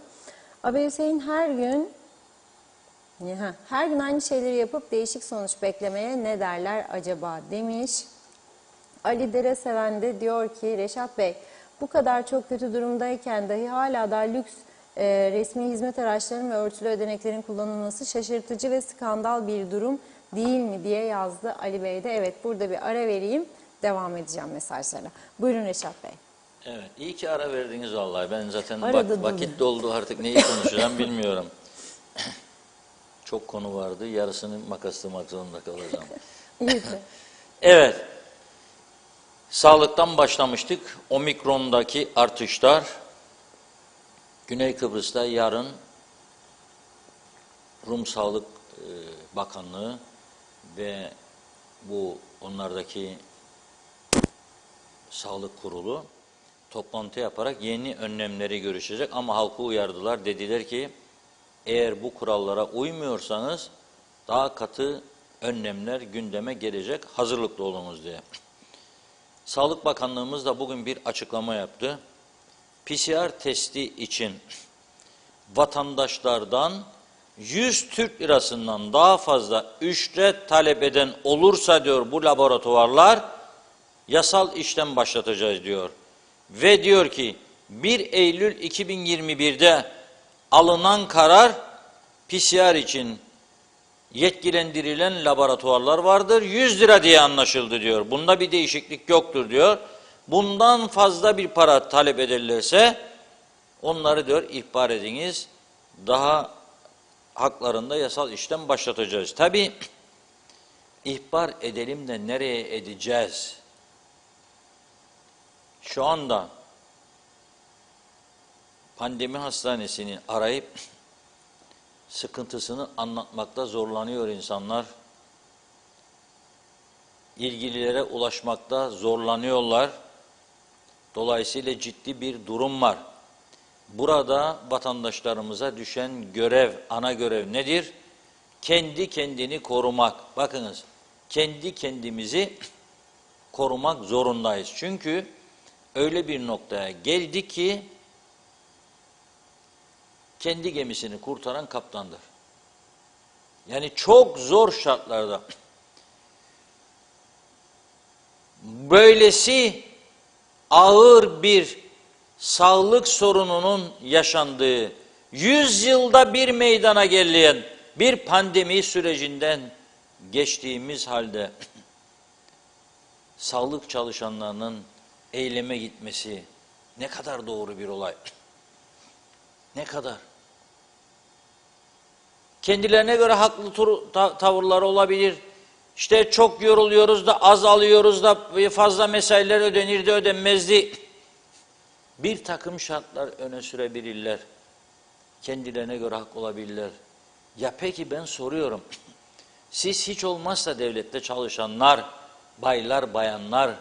Abi Hüseyin her gün aynı şeyleri yapıp değişik sonuç beklemeye ne derler acaba demiş. Ali Dereseven de diyor ki, Reşat Bey, bu kadar çok kötü durumdayken dahi hala da lüks resmi hizmet araçlarının ve örtülü ödeneklerin kullanılması şaşırtıcı ve skandal bir durum değil mi diye yazdı Ali Bey de. Evet, burada bir ara vereyim, devam edeceğim mesajlara. Buyurun Reşat Bey. Evet, iyi ki ara verdiniz vallahi. Ben zaten vakit doldu. doldu, artık neyi konuşacağım bilmiyorum. Çok konu vardı, yarısını makaslamak zorunda kalacağım. Lütfen. Evet, sağlıktan başlamıştık. Omikron'daki artışlar, Güney Kıbrıs'ta yarın Rum Sağlık Bakanlığı ve onlardaki sağlık kurulu toplantı yaparak yeni önlemleri görüşecek ama halkı uyardılar. Dediler ki eğer bu kurallara uymuyorsanız daha katı önlemler gündeme gelecek, hazırlıklı olunuz diye. Sağlık Bakanlığımız da bugün bir açıklama yaptı. PCR testi için vatandaşlardan 100 Türk lirasından daha fazla ücret talep eden olursa diyor bu laboratuvarlar yasal işlem başlatacağız diyor. Ve diyor ki 1 Eylül 2021'de alınan karar PCR için yetkilendirilen laboratuvarlar vardır. 100 lira diye anlaşıldı diyor. Bunda bir değişiklik yoktur diyor. Bundan fazla bir para talep ederlerse onları diyor ihbar ediniz. Daha haklarında yasal işlem başlatacağız. Tabii ihbar edelim de nereye edeceğiz? Şu anda pandemi hastanesini arayıp sıkıntısını anlatmakta zorlanıyor insanlar. İlgililere ulaşmakta zorlanıyorlar. Dolayısıyla ciddi bir durum var. Burada vatandaşlarımıza düşen görev, ana görev nedir? Kendi kendini korumak. Bakınız, kendi kendimizi korumak zorundayız. Çünkü öyle bir noktaya geldik ki kendi gemisini kurtaran kaptandır. Yani çok zor şartlarda böylesi ağır bir sağlık sorununun yaşandığı, 100 yılda bir meydana gelen bir pandemi sürecinden geçtiğimiz halde sağlık çalışanlarının eyleme gitmesi ne kadar doğru bir olay. Ne kadar? Kendilerine göre haklı tavırlar olabilir. İşte çok yoruluyoruz da az alıyoruz da fazla mesailer ödenir de ödenmezdi. Bir takım şartlar öne sürebilirler. Kendilerine göre hak olabilirler. Ya peki ben soruyorum. Siz hiç olmazsa devlette çalışanlar, baylar, bayanlar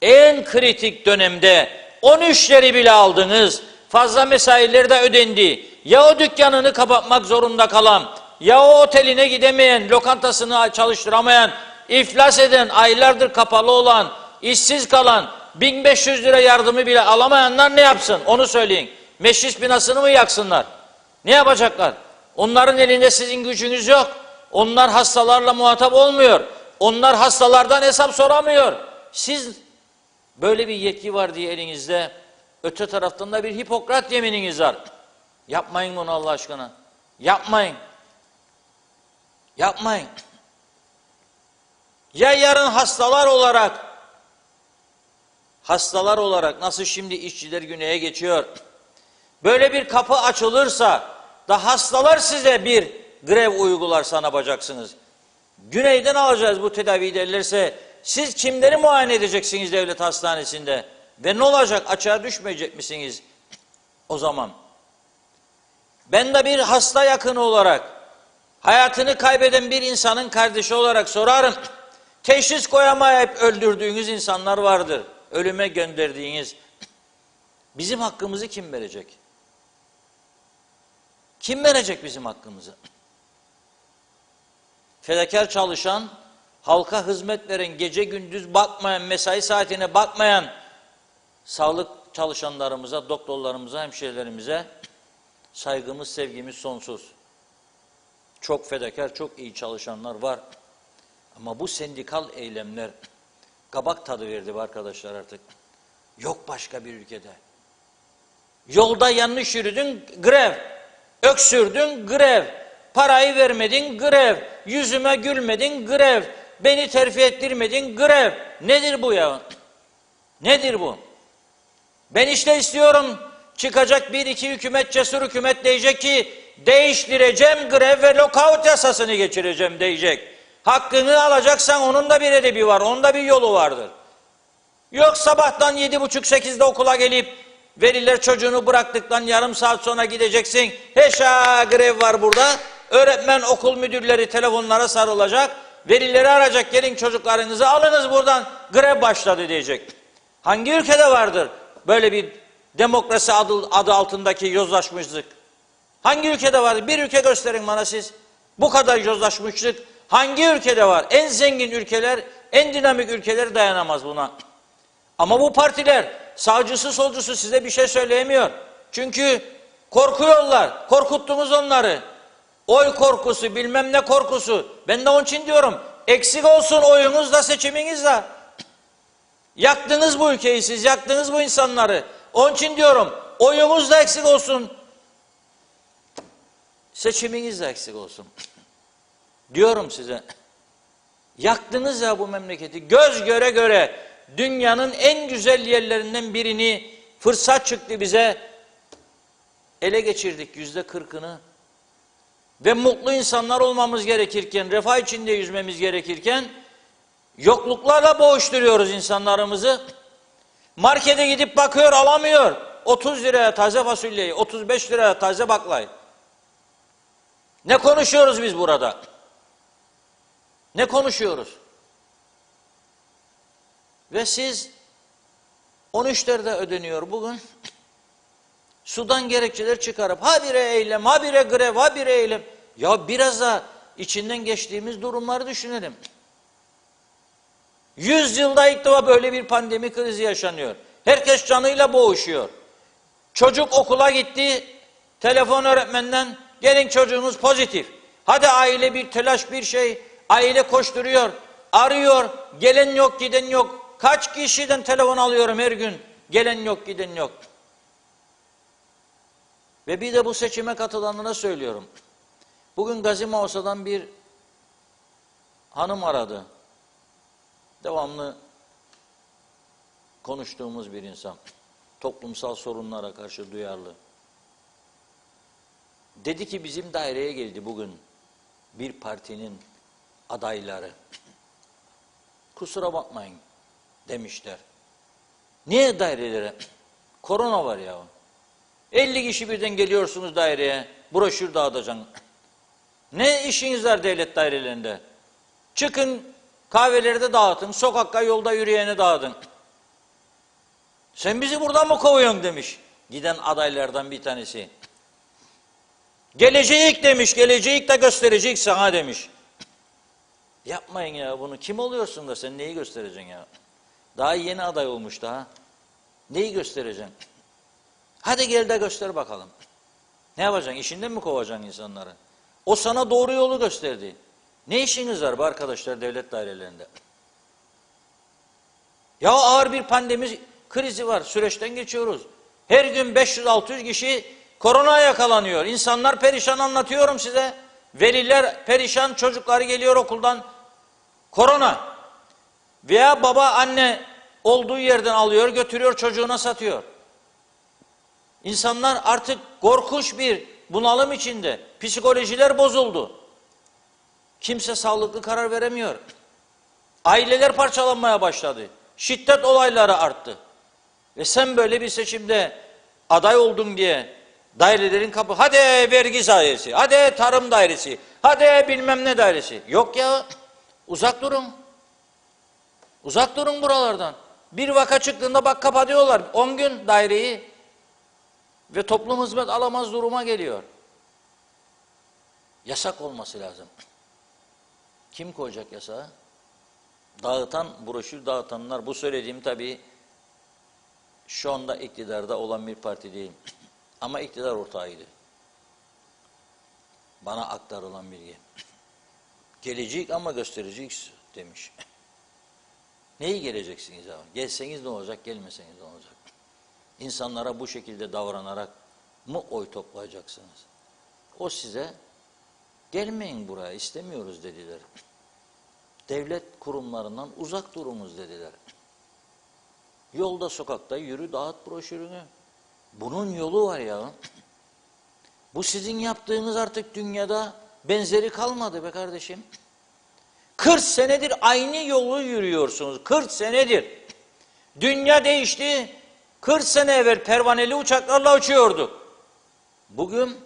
en kritik dönemde 13'leri bile aldınız. Fazla mesaileri de ödendi. Ya o dükkanını kapatmak zorunda kalan, ya o oteline gidemeyen, lokantasını çalıştıramayan, iflas eden, aylardır kapalı olan, işsiz kalan, 1500 lira yardımı bile alamayanlar ne yapsın? Onu söyleyin. Meclis binasını mı yaksınlar? Ne yapacaklar? Onların elinde sizin gücünüz yok. Onlar hastalarla muhatap olmuyor. Onlar hastalardan hesap soramıyor. Siz böyle bir yetki var diye elinizde, öte taraftan da bir Hipokrat yemininiz var. Yapmayın bunu Allah aşkına. Yapmayın. Yapmayın. Ya yarın hastalar olarak nasıl şimdi işçiler güneye geçiyor, böyle bir kapı açılırsa da hastalar size bir grev uygularsa ne yapacaksınız? Güneyden alacağız bu tedaviyi derlerse siz kimleri muayene edeceksiniz devlet hastanesinde? Ve ne olacak? Açığa düşmeyecek misiniz o zaman? Ben de bir hasta yakını olarak, hayatını kaybeden bir insanın kardeşi olarak sorarım. Teşhis koyamayıp öldürdüğünüz insanlar vardır. Ölüme gönderdiğiniz. Bizim hakkımızı kim verecek? Kim verecek bizim hakkımızı? Fedakar çalışan, halka hizmet veren, gece gündüz bakmayan, mesai saatine bakmayan sağlık çalışanlarımıza, doktorlarımıza, hemşehrilerimize saygımız, sevgimiz sonsuz. Çok fedakar, çok iyi çalışanlar var. Ama bu sendikal eylemler kabak tadı verdi arkadaşlar artık. Yok başka bir ülkede. Yolda yanlış yürüdün, grev. Öksürdün, grev. Parayı vermedin, grev. Yüzüme gülmedin, grev. Beni terfi ettirmedin, grev. Nedir bu ya? Nedir bu? Ben işte istiyorum, çıkacak bir iki hükümet, cesur hükümet diyecek ki değiştireceğim grev ve lockout yasasını geçireceğim diyecek. Hakkını alacaksan onun da bir edebi var, onun da bir yolu vardır. Yok sabahtan 7.30-8'de okula gelip veliler çocuğunu bıraktıktan yarım saat sonra gideceksin. Heşa grev var burada. Öğretmen, okul müdürleri telefonlara sarılacak. Velileri arayacak, gelin çocuklarınızı alınız buradan, grev başladı diyecek. Hangi ülkede vardır böyle bir demokrasi adı altındaki yozlaşmışlık? Hangi ülkede vardır? Bir ülke gösterin bana siz. Bu kadar yozlaşmışlık hangi ülkede var? En zengin ülkeler, en dinamik ülkeler dayanamaz buna. Ama bu partiler sağcısı solcusu size bir şey söyleyemiyor. Çünkü korkuyorlar. Korkuttunuz onları. Oy korkusu, bilmem ne korkusu. Ben de onun için diyorum, eksik olsun oyunuz da seçiminiz de. Yaktınız bu ülkeyi siz, yaktınız bu insanları. Onun için diyorum, oyunuz da eksik olsun. Seçiminiz de eksik olsun. Diyorum size. Yaktınız ya bu memleketi. Göz göre göre dünyanın en güzel yerlerinden birini fırsat çıktı bize. Ele geçirdik %40'ını. Ve mutlu insanlar olmamız gerekirken, refah içinde yüzmemiz gerekirken yokluklarla boğuşturuyoruz insanlarımızı. Markete gidip bakıyor, alamıyor. 30 liraya taze fasulyeyi, 35 liraya taze baklayı. Ne konuşuyoruz biz burada? Ne konuşuyoruz? Ve siz 13'lerde ödeniyor bugün. Sudan gerekçeler çıkarıp habire eylem, habire grev, habire eylem. Ya biraz da içinden geçtiğimiz durumları düşünelim. 100 yılda ilk defa böyle bir pandemi krizi yaşanıyor. Herkes canıyla boğuşuyor. Çocuk okula gitti, telefon öğretmenden, gelin çocuğunuz pozitif. Hadi aile bir telaş bir şey, aile koşturuyor, arıyor, gelen yok giden yok. Kaç kişiden telefon alıyorum her gün, gelen yok giden yok. Ve bir de bu seçime katılanlara söylüyorum. Bugün Gazi Mavsa'dan bir hanım aradı. Devamlı konuştuğumuz bir insan. Toplumsal sorunlara karşı duyarlı. Dedi ki bizim daireye geldi bugün bir partinin adayları. Kusura bakmayın demişler. Niye dairelere? Korona var ya. 50 kişi birden geliyorsunuz daireye, broşür dağıtacaksın. Ne işiniz var devlet dairelerinde? Çıkın kahvelerde dağıtın, sokakta yolda yürüyene dağıtın. Sen bizi buradan mı kovuyorsun demiş giden adaylardan bir tanesi. Geleceğik demiş, geleceğik de gösterecek sana demiş. Yapmayın ya bunu, kim oluyorsun da sen neyi göstereceksin ya? Daha yeni aday olmuş daha. Neyi göstereceksin? Hadi gel de göster bakalım. Ne yapacaksın? İşinden mi kovacaksın insanları? O sana doğru yolu gösterdi. Ne işiniz var bu arkadaşlar devlet dairelerinde? Ya ağır bir pandemi krizi var. Süreçten geçiyoruz. Her gün 500-600 kişi korona yakalanıyor. İnsanlar perişan, anlatıyorum size. Veliler perişan, çocukları geliyor okuldan. Korona. Veya baba anne olduğu yerden alıyor, götürüyor çocuğuna satıyor. İnsanlar artık korkunç bir bunalım içinde. Psikolojiler bozuldu. Kimse sağlıklı karar veremiyor. Aileler parçalanmaya başladı. Şiddet olayları arttı. Ve sen böyle bir seçimde aday oldun diye dairelerin kapı, hadi vergi dairesi, hadi tarım dairesi, hadi bilmem ne dairesi. Yok ya, uzak durun. Uzak durun buralardan. Bir vaka çıktığında bak kapatıyorlar. 10 gün daireyi ve toplum hizmet alamaz duruma geliyor. Yasak olması lazım. Kim koyacak yasağı? Dağıtan, broşür dağıtanlar, bu söylediğim tabii şu anda iktidarda olan bir parti değil. Ama iktidar ortağıydı. Bana aktarılan bilgi. Gelecek ama göstereceğiz demiş. Neyi geleceksiniz abi? Gelseniz ne olacak, gelmeseniz ne olacak? İnsanlara bu şekilde davranarak mı oy toplayacaksınız? O size gelmeyin buraya, istemiyoruz dediler. Devlet kurumlarından uzak durunuz dediler. Yolda sokakta yürü, dağıt broşürünü. Bunun yolu var ya. Bu sizin yaptığınız artık dünyada benzeri kalmadı be kardeşim. 40 senedir aynı yolu yürüyorsunuz. 40 senedir. Dünya değişti. 40 sene evvel pervaneli uçaklarla uçuyorduk. Bugün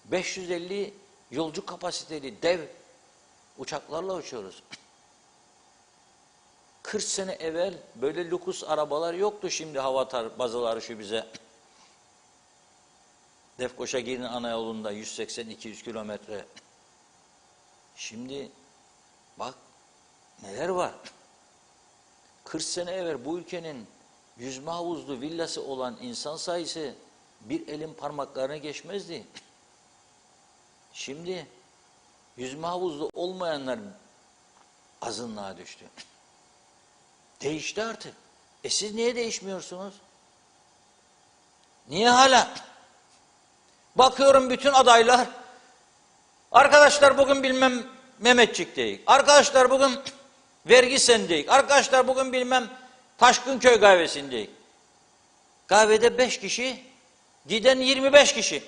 550 yolcu kapasiteli dev uçaklarla uçuyoruz. 40 sene evvel böyle lüks arabalar yoktu, şimdi hava bazaları şu bize. Lefkoşa Girne ana yolunda 180-200 kilometre. Şimdi bak neler var. 40 sene evvel bu ülkenin yüzme havuzlu villası olan insan sayısı bir elin parmaklarına geçmezdi. Şimdi yüzme havuzlu olmayanlar azınlığa düştü. Değişti artık. Siz niye değişmiyorsunuz? Niye hala? Bakıyorum bütün adaylar, arkadaşlar bugün bilmem Mehmetçik deyik, arkadaşlar bugün vergi sen deyik, arkadaşlar bugün bilmem Taşkınköy kahvesindeyik. Kahvede 5 kişi, giden 25 kişi.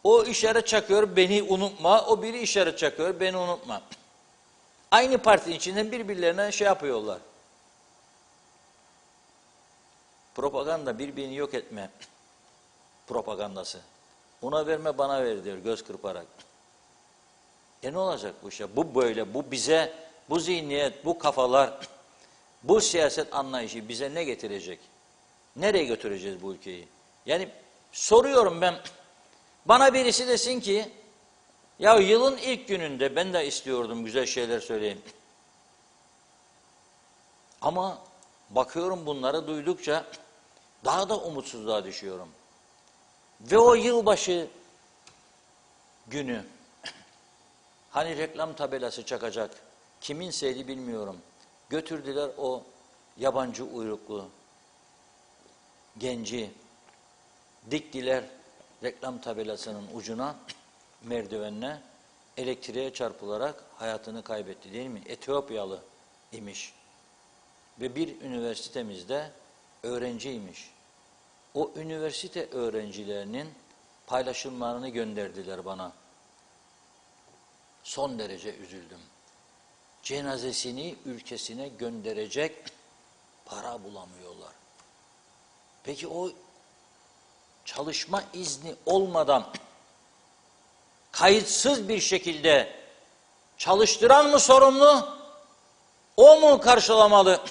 O işaret çakıyor, beni unutma, o biri işaret çakıyor, beni unutma. Aynı partinin içinden birbirlerine şey yapıyorlar. Propaganda, birbirini yok etme propagandası. Ona verme, bana ver diyor göz kırparak. Ne olacak bu şey? Bu böyle, bu bize, bu zihniyet, bu kafalar, bu siyaset anlayışı bize ne getirecek? Nereye götüreceğiz bu ülkeyi? Yani soruyorum ben, bana birisi desin ki, ya yılın ilk gününde ben de istiyordum güzel şeyler söyleyeyim. Ama bakıyorum bunları duydukça daha da umutsuzluğa düşüyorum. Ve o yılbaşı günü hani reklam tabelası çakacak, kiminseydi bilmiyorum. Götürdüler o yabancı uyruklu genci, diktiler reklam tabelasının ucuna, merdivenine, elektriğe çarpılarak hayatını kaybetti değil mi? Etiyopyalı imiş. Ve bir üniversitemizde öğrenciymiş. O üniversite öğrencilerinin paylaşımlarını gönderdiler bana. Son derece üzüldüm. Cenazesini ülkesine gönderecek para bulamıyorlar. Peki o çalışma izni olmadan kayıtsız bir şekilde çalıştıran mı sorumlu? O mu karşılamalı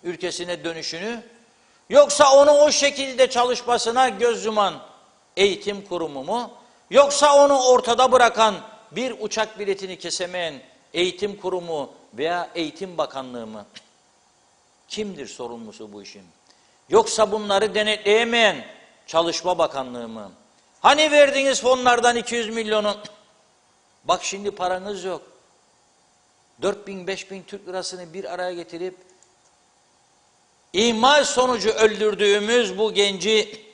ülkesine dönüşünü? Yoksa onu o şekilde çalışmasına göz yuman eğitim kurumu mu? Yoksa onu ortada bırakan, bir uçak biletini kesemeyen eğitim kurumu veya eğitim bakanlığı mı? Kimdir sorumlusu bu işin? Yoksa bunları denetleyemeyen Çalışma Bakanlığı mı? Hani verdiğiniz fonlardan 200 milyonu? Bak şimdi paranız yok. 4.000-5.000 Türk lirasını bir araya getirip ihmal sonucu öldürdüğümüz bu genci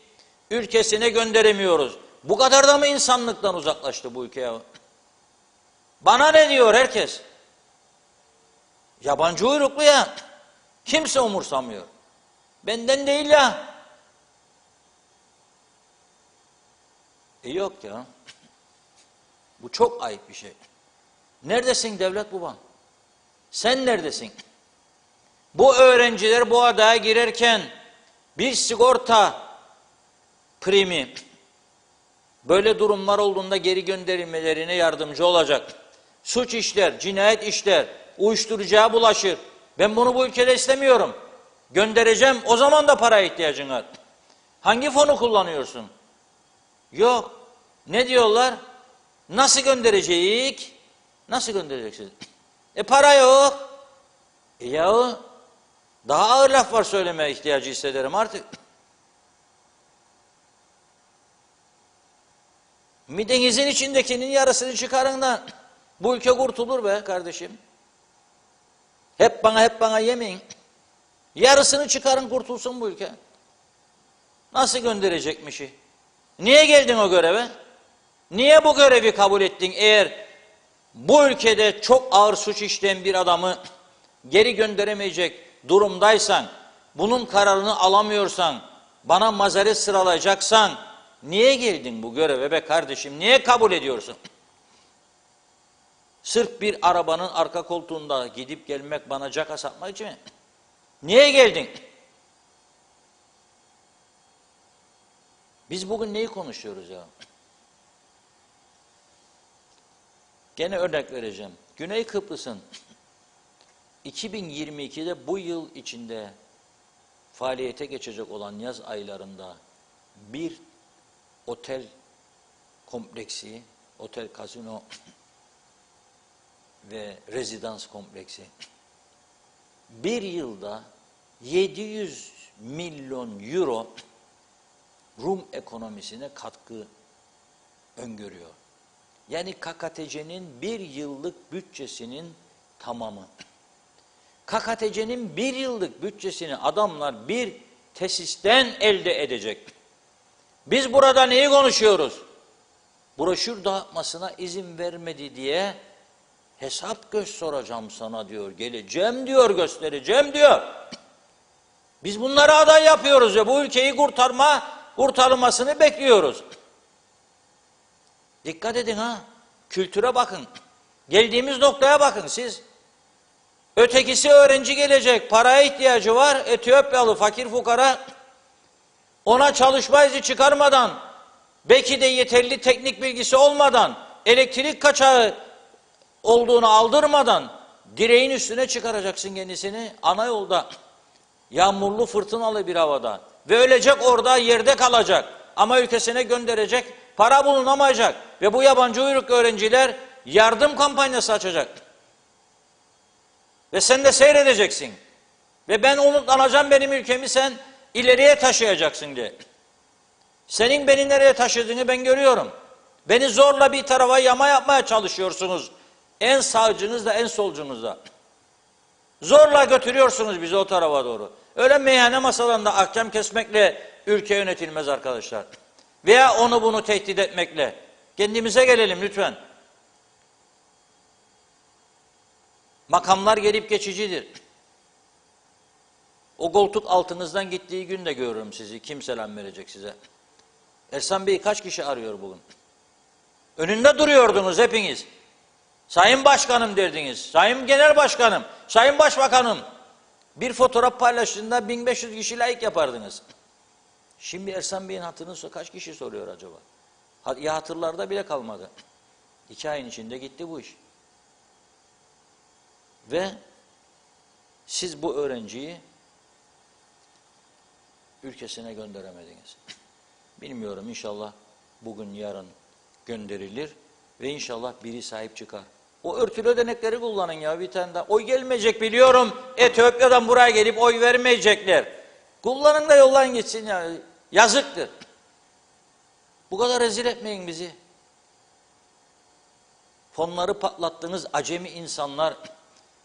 ülkesine gönderemiyoruz. Bu kadar da mı insanlıktan uzaklaştı bu ülke ya? Bana ne diyor herkes? Yabancı uyruklu ya. Kimse umursamıyor. Benden değil ya. Yok ya. Bu çok ayıp bir şey. Neredesin devlet baban? Sen neredesin? Bu öğrenciler bu adaya girerken bir sigorta primi böyle durumlar olduğunda geri gönderilmelerine yardımcı olacak. Suç işler, cinayet işler, uyuşturucuya bulaşır. Ben bunu bu ülkede istemiyorum. Göndereceğim, o zaman da paraya ihtiyacın var. Hangi fonu kullanıyorsun? Yok. Ne diyorlar? Nasıl gönderecek? Nasıl göndereceksiniz? Para yok. Yahu daha ağır laf var söylemeye ihtiyacı hissederim artık. Midenizin içindekinin yarısını çıkarın da bu ülke kurtulur be kardeşim. Hep bana yemeyin. Yarısını çıkarın kurtulsun bu ülke. Nasıl gönderecekmişi? Niye geldin o göreve? Niye bu görevi kabul ettin eğer bu ülkede çok ağır suç işleyen bir adamı geri gönderemeyecek durumdaysan, bunun kararını alamıyorsan, bana mazeret sıralayacaksan, niye geldin bu göreve be kardeşim? Niye kabul ediyorsun? Sırf bir arabanın arka koltuğunda gidip gelmek, bana caka satmak için mi? Niye geldin? Biz bugün neyi konuşuyoruz ya? Gene örnek vereceğim. Güney Kıbrıs'ın 2022'de bu yıl içinde faaliyete geçecek olan yaz aylarında bir otel kompleksi, otel kasino ve rezidans kompleksi bir yılda 700 milyon euro Rum ekonomisine katkı öngörüyor. Yani KKTC'nin bir yıllık bütçesinin tamamı. KKTC'nin bir yıllık bütçesini adamlar bir tesisten elde edecek. Biz burada neyi konuşuyoruz? Broşür dağıtmasına izin vermedi diye hesap soracağım sana diyor. Geleceğim diyor, göstereceğim diyor. Biz bunları aday yapıyoruz ya, bu ülkeyi kurtarılmasını bekliyoruz. Dikkat edin ha, kültüre bakın. Geldiğimiz noktaya bakın siz. Ötekisi öğrenci gelecek, paraya ihtiyacı var, Etiyopyalı fakir fukara, ona çalışma izni çıkarmadan, belki de yeterli teknik bilgisi olmadan, elektrik kaçağı olduğunu aldırmadan, direğin üstüne çıkaracaksın kendisini, ana yolda, yağmurlu fırtınalı bir havada ve ölecek orada, yerde kalacak ama ülkesine gönderecek para bulunamayacak ve bu yabancı uyruklu öğrenciler yardım kampanyası açacak. Ve sen de seyredeceksin. Ve ben umutlanacağım, benim ülkemi sen ileriye taşıyacaksın diye. Senin beni nereye taşıdığını ben görüyorum. Beni zorla bir tarafa yama yapmaya çalışıyorsunuz. En sağcınızda, en solcunuzda. Zorla götürüyorsunuz bizi o tarafa doğru. Öyle meyhane masalarında ahkam kesmekle ülke yönetilmez arkadaşlar. Veya onu bunu tehdit etmekle. Kendimize gelelim lütfen. Makamlar gelip geçicidir. O koltuk altınızdan gittiği gün de görürüm sizi. Kim selam verecek size? Ersan Bey kaç kişi arıyor bugün? Önünde duruyordunuz hepiniz. Sayın Başkanım derdiniz. Sayın Genel Başkanım, Sayın Başbakanım. Bir fotoğraf paylaştığında 1500 kişi like yapardınız. Şimdi Ersan Bey'in hatırını kaç kişi soruyor acaba? Ya hatırlarda bile kalmadı. 2 ayın içinde gitti bu iş. Ve siz bu öğrenciyi ülkesine gönderemediniz. Bilmiyorum, inşallah bugün yarın gönderilir ve inşallah biri sahip çıkar. O örtülü ödenekleri kullanın ya, bir tane daha. Oy gelmeyecek biliyorum. Etiyopya'dan buraya gelip oy vermeyecekler. Kullanın da yoldan gitsin ya. Yazıktır. Bu kadar rezil etmeyin bizi. Fonları patlattığınız acemi insanlar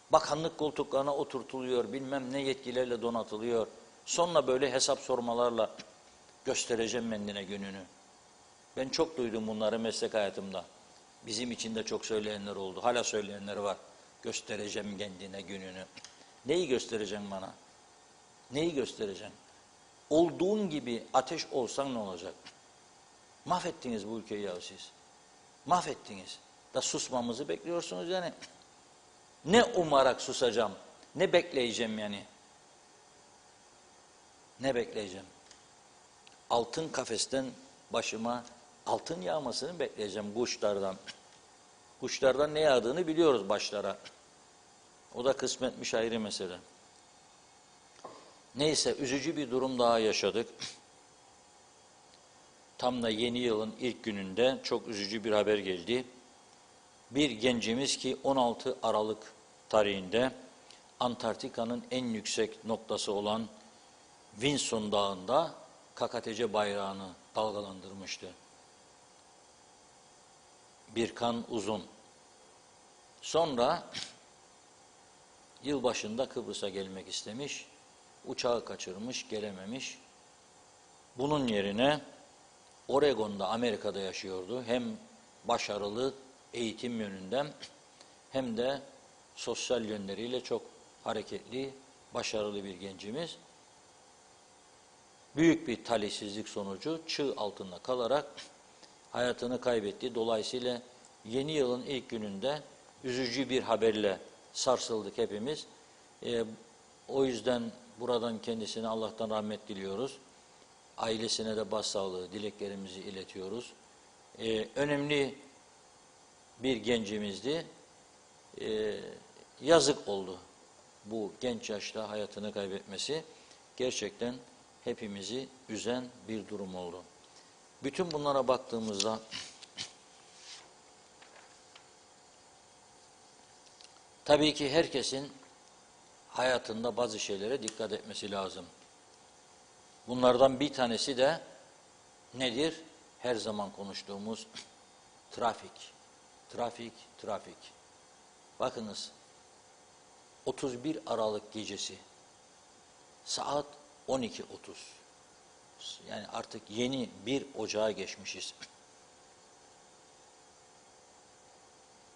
bakanlık koltuklarına oturtuluyor, bilmem ne yetkilerle donatılıyor. Sonra böyle hesap sormalarla göstereceğim kendine gününü. Ben çok duydum bunları meslek hayatımda. Bizim için de çok söyleyenler oldu. Hala söyleyenler var. Göstereceğim kendine gününü. Neyi göstereceğim bana? Neyi göstereceğim? Olduğun gibi ateş olsan ne olacak? Mahvettiniz bu ülkeyi ya siz. Mahvettiniz. Da susmamızı bekliyorsunuz yani. Ne umarak susacağım, ne bekleyeceğim yani. Ne bekleyeceğim? Altın kafesten başıma altın yağmasını bekleyeceğim kuşlardan. Kuşlardan ne yağdığını biliyoruz başlara. O da kısmetmiş, ayrı mesele. Neyse, üzücü bir durum daha yaşadık. Tam da yeni yılın ilk gününde çok üzücü bir haber geldi. Bir gencimiz ki 16 Aralık tarihinde Antarktika'nın en yüksek noktası olan Vinson Dağı'nda KKTC bayrağını dalgalandırmıştı. Birkan Uzun. Sonra yılbaşında Kıbrıs'a gelmek istemiş, uçağı kaçırmış, gelememiş. Bunun yerine Oregon'da, Amerika'da yaşıyordu. Hem başarılı eğitim yönünden hem de sosyal yönleriyle çok hareketli, başarılı bir gencimiz. Büyük bir talihsizlik sonucu çığ altında kalarak hayatını kaybetti. Dolayısıyla yeni yılın ilk gününde üzücü bir haberle sarsıldık hepimiz. O yüzden buradan kendisine Allah'tan rahmet diliyoruz. Ailesine de başsağlığı dileklerimizi iletiyoruz. Önemli bir gencimizdi. Yazık oldu bu genç yaşta hayatını kaybetmesi. Gerçekten hepimizi üzen bir durum oldu. Bütün bunlara baktığımızda tabii ki herkesin hayatında bazı şeylere dikkat etmesi lazım. Bunlardan bir tanesi de nedir? Her zaman konuştuğumuz trafik. Trafik, trafik. Bakınız, 31 Aralık gecesi saat 12:30. Yani artık yeni bir ocağa geçmişiz.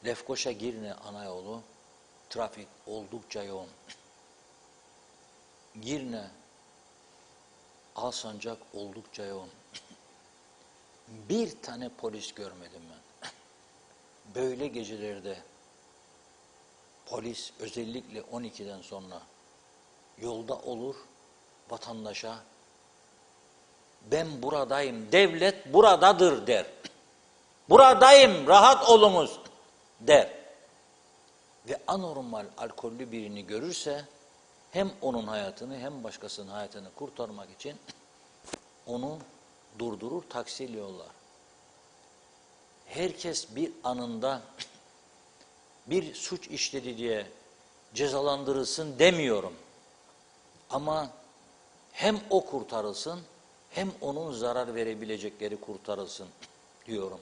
Lefkoşa-Girne ana yolu trafik oldukça yoğun. Girne Alsancak oldukça yoğun. Bir tane polis görmedim ben. Böyle gecelerde polis özellikle 12'den sonra yolda olur, vatandaşa ben buradayım, devlet buradadır der. Buradayım, rahat olunuz der. Ve anormal alkollü birini görürse hem onun hayatını hem başkasının hayatını kurtarmak için onu durdurur, taksiyle yollar. Herkes bir anında bir suç işledi diye cezalandırılsın demiyorum. Ama hem o kurtarılsın hem onun zarar verebilecekleri kurtarılsın diyorum.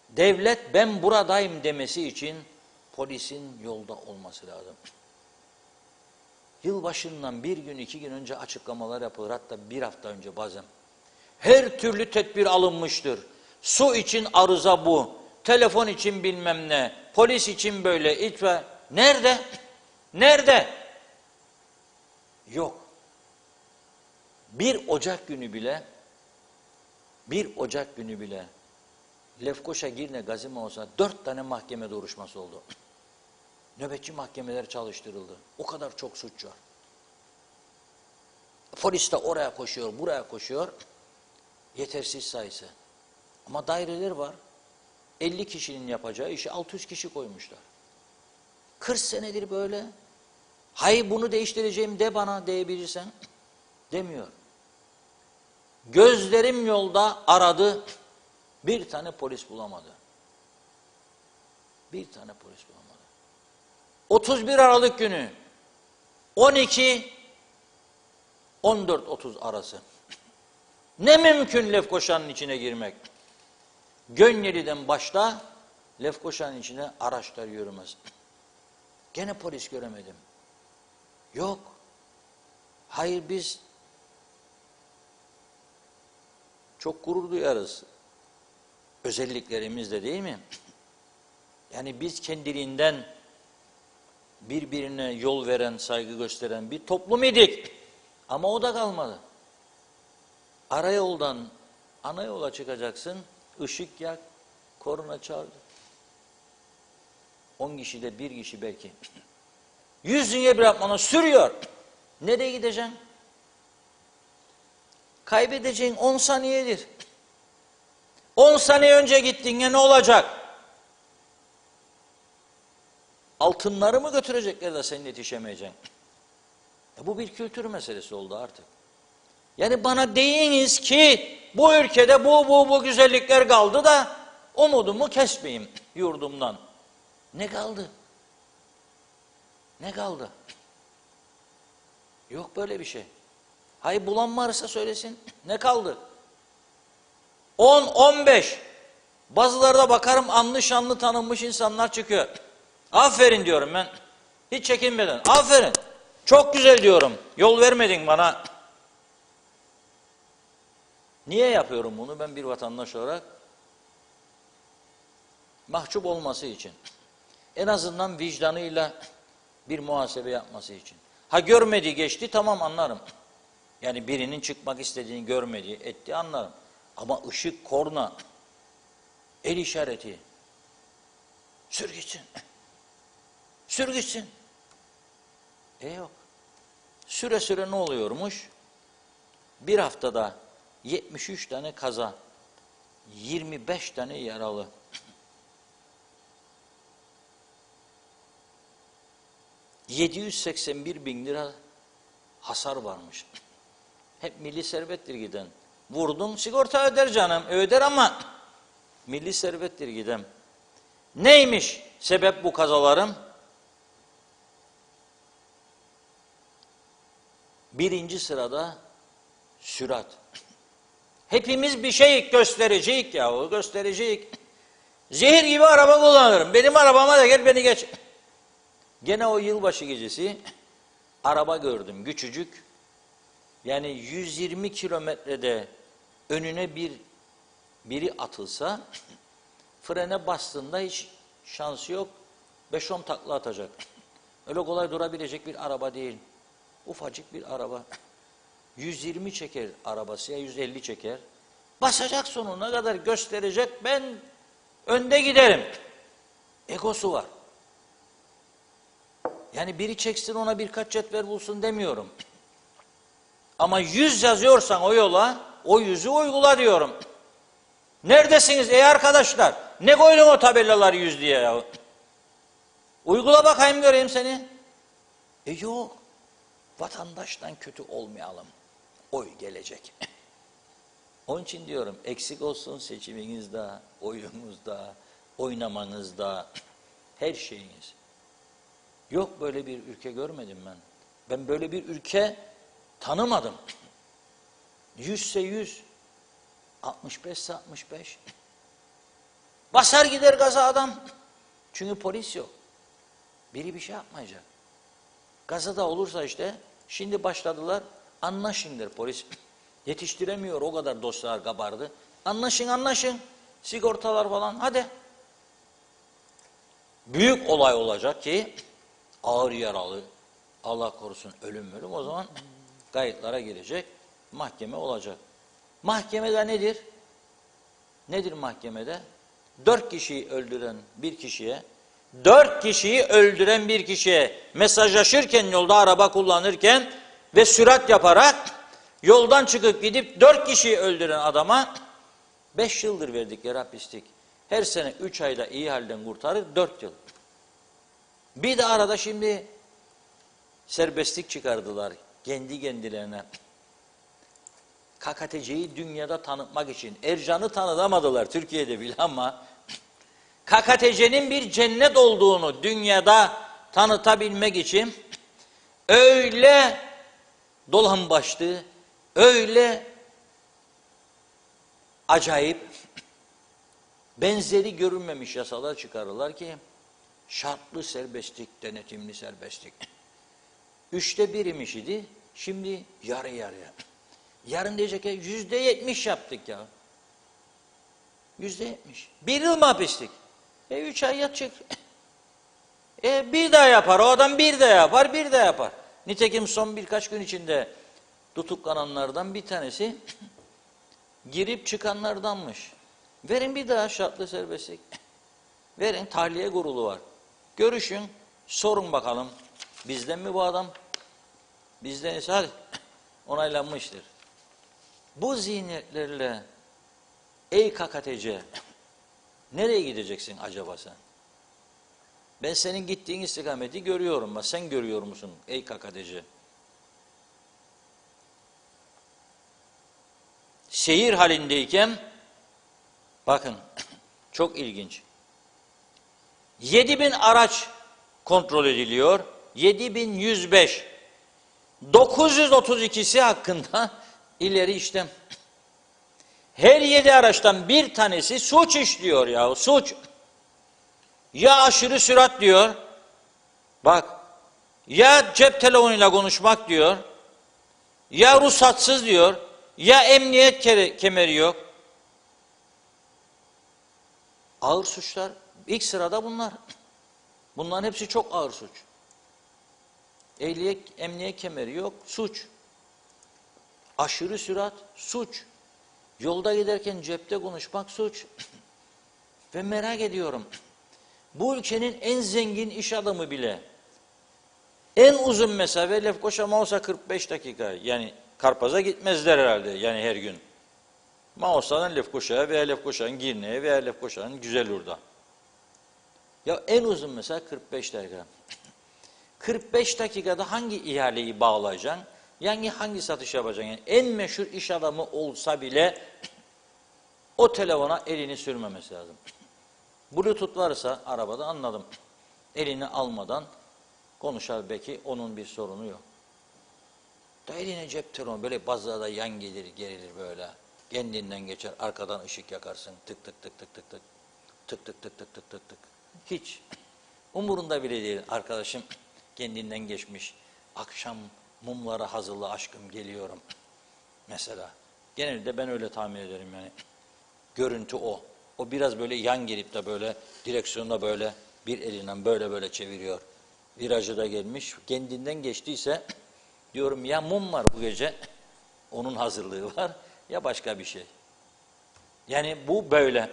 Devlet ben buradayım demesi için polisin yolda olması lazım. Yılbaşından bir gün, 2 gün önce açıklamalar yapılır. Hatta bir hafta önce bazen. Her türlü tedbir alınmıştır. Su için arıza bu. Telefon için bilmem ne. Polis için böyle. İtfaiye. Nerede? Nerede? Yok. 1 Ocak günü bile Lefkoşa-Girne Gazimavos'a 4 tane mahkeme duruşması oldu. Nöbetçi mahkemeler çalıştırıldı. O kadar çok suç var. Polis de oraya koşuyor, buraya koşuyor. Yetersiz sayısı. Ama daireler var. 50 kişinin yapacağı işi 600 kişi koymuşlar. 40 senedir böyle. Hayır bunu değiştireceğim de bana diyebilirsen. Demiyor. Gözlerim yolda aradı. Bir tane polis bulamadı. Bir tane polis bulamadı. 31 Aralık günü 12-14:30 arası. Ne mümkün Lefkoşa'nın içine girmek? Gönyeli'den başla Lefkoşa'nın içine araçlar yürümez. Gene polis göremedim. Yok. Hayır biz çok gurur duyarız. Özelliklerimizle değil mi? Yani biz kendiliğinden birbirine yol veren, saygı gösteren bir toplum idik. Ama o da kalmadı. Arayoldan ana yola çıkacaksın, ışık yak, Korna çağırdı. 10 kişi de bir kişi belki. 100 dünya bir atmana sürüyor. Nereye gideceksin? Kaybedeceğin 10 saniyedir. 10 saniye önce gittin ya ne olacak? Altınları mı götürecekler de sen yetişemeyeceksin? Bu bir kültür meselesi oldu artık. Yani bana deyiniz ki bu ülkede bu güzellikler kaldı da umudumu kesmeyeyim yurdumdan. Ne kaldı? Ne kaldı? Yok böyle bir şey. Hayır bulan varsa söylesin. Ne kaldı? 10, 15. Bazıları da bakarım anlı şanlı tanınmış insanlar çıkıyor. Aferin diyorum ben. Hiç çekinmeden. Aferin. Çok güzel diyorum. Yol vermedin bana. Niye yapıyorum bunu ben bir vatandaş olarak? Mahcup olması için. En azından vicdanıyla bir muhasebe yapması için. Ha görmedi geçti tamam anlarım. Yani birinin çıkmak istediğini görmedi etti anlarım. Ama ışık, korna, el işareti. Sür gitsin. Sür gitsin. Yok. Süre süre ne oluyormuş? Bir haftada 73 tane kaza, 25 tane yaralı. $781.000 hasar varmış. Hep milli servettir giden. Vurdun sigorta öder canım, öder ama milli servettir giden. Neymiş sebep bu kazaların? Birinci sırada sürat. Hepimiz bir şey göstereceğiz yahu, göstereceğiz. Zehir gibi araba kullanırım. Benim arabama da gel beni geç. Gene o yılbaşı gecesi araba gördüm küçücük. Yani 120 kilometrede önüne biri atılsa frene bastığında hiç şansı yok. 5-10 takla atacak. Öyle kolay durabilecek bir araba değil. Ufacık bir araba. 120 çeker arabası ya 150 çeker. Basacak sonuna kadar gösterecek ben önde giderim. Egosu var. Yani biri çeksin ona birkaç cetvel bulsun demiyorum. Ama 100 yazıyorsan o yola o 100'ü uygula diyorum. Neredesiniz ey arkadaşlar? Ne koydun o tabelaları 100 diye ya? Uygula bakayım göreyim seni. Yok. Vatandaştan kötü olmayalım. Oy gelecek. Onun için diyorum eksik olsun seçiminizde, oyunuzda, oynamanızda, her şeyiniz. Yok böyle bir ülke görmedim ben. Ben böyle bir ülke tanımadım. 100'se 100, 65'se 65. Basar gider gaza adam. Çünkü polis yok. Biri bir şey yapmayacak. Gazada olursa işte şimdi başladılar. Anlaşın der polis. Yetiştiremiyor o kadar dosyalar kabardı. Anlaşın. Sigortalar falan hadi. Büyük olay olacak ki ağır yaralı, Allah korusun ölüm o zaman kayıtlara girecek. Mahkeme olacak. Mahkemede nedir? Nedir mahkemede? 4 kişiyi öldüren bir kişiye mesajlaşırken yolda araba kullanırken ve sürat yaparak yoldan çıkıp gidip 4 kişiyi öldüren adama 5 yıldır verdikleri hapislik. Her sene 3 ayda iyi halden kurtarır 4 yıl. Bir de arada şimdi serbestlik çıkardılar kendi kendilerine. KKTC'yi dünyada tanıtmak için. Ercan'ı tanıtamadılar Türkiye'de bile ama KKTC'nin bir cennet olduğunu dünyada tanıtabilmek için öyle dolambaçlı, öyle acayip, benzeri görünmemiş yasalar çıkarırlar ki şartlı serbestlik, denetimli serbestlik. 1/3 idi, şimdi yarı yarıya. Yarın diyecek ki %70 yaptık ya. %70. 1 yıl mı hapislik? 3 ay yatacak. Bir daha yapar. O adam bir daha yapar. Nitekim son birkaç gün içinde tutuklananlardan bir tanesi girip çıkanlardanmış. Verin bir daha şartlı serbestlik. Verin, tahliye kurulu var. Görüşün, sorun bakalım. Bizden mi bu adam? Bizden ise hadi onaylanmıştır. Bu zihniyetlerle ey KKTC nereye gideceksin acaba sen? Ben senin gittiğin istikameti görüyorum ama sen görüyor musun ey KKTC? Seyir halindeyken bakın çok ilginç. 7.000 araç kontrol ediliyor. 7.105. 932'si hakkında ileri işlem. Her 7 araçtan bir tanesi suç işliyor ya, suç. Ya aşırı sürat diyor. Bak. Ya cep telefonuyla konuşmak diyor. Ya ruhsatsız diyor. Ya emniyet kemeri yok. Ağır suçlar. İlk sırada bunlar. Bunların hepsi çok ağır suç. Emniyet kemeri yok, suç. Aşırı sürat, suç. Yolda giderken cepte konuşmak suç. Ve merak ediyorum. Bu ülkenin en zengin iş adamı bile en uzun mesafe Lefkoşa Mausa 45 dakika. Yani Karpaz'a gitmezler herhalde yani her gün. Mausa'dan Lefkoşa'ya veya Lefkoşa'nın Girne'ye veya Lefkoşa'nın Güzelur'da. Ya en uzun mesela 45 dakika. 45 dakikada hangi ihaleyi bağlayacaksın? Yani hangi satış yapacaksın? Yani en meşhur iş adamı olsa bile o telefona elini sürmemesi lazım. Bluetooth varsa arabada anladım. Elini almadan konuşar belki onun bir sorunu yok. Da eline cep telefonu böyle bazılarda yan gelir gerilir böyle. Kendinden geçer arkadan ışık yakarsın tık tık tık tık tık tık tık tık tık tık tık tık tık. Hiç umurunda bile değil arkadaşım kendinden geçmiş. Akşam mumları hazırla aşkım geliyorum. Mesela. Genelde ben öyle tahmin ederim yani. Görüntü o. O biraz böyle yan gelip de böyle direksiyonda böyle bir elinden böyle böyle çeviriyor. Virajı da gelmiş. Kendinden geçtiyse diyorum ya mum var bu gece. Onun hazırlığı var. Ya başka bir şey. Yani bu böyle.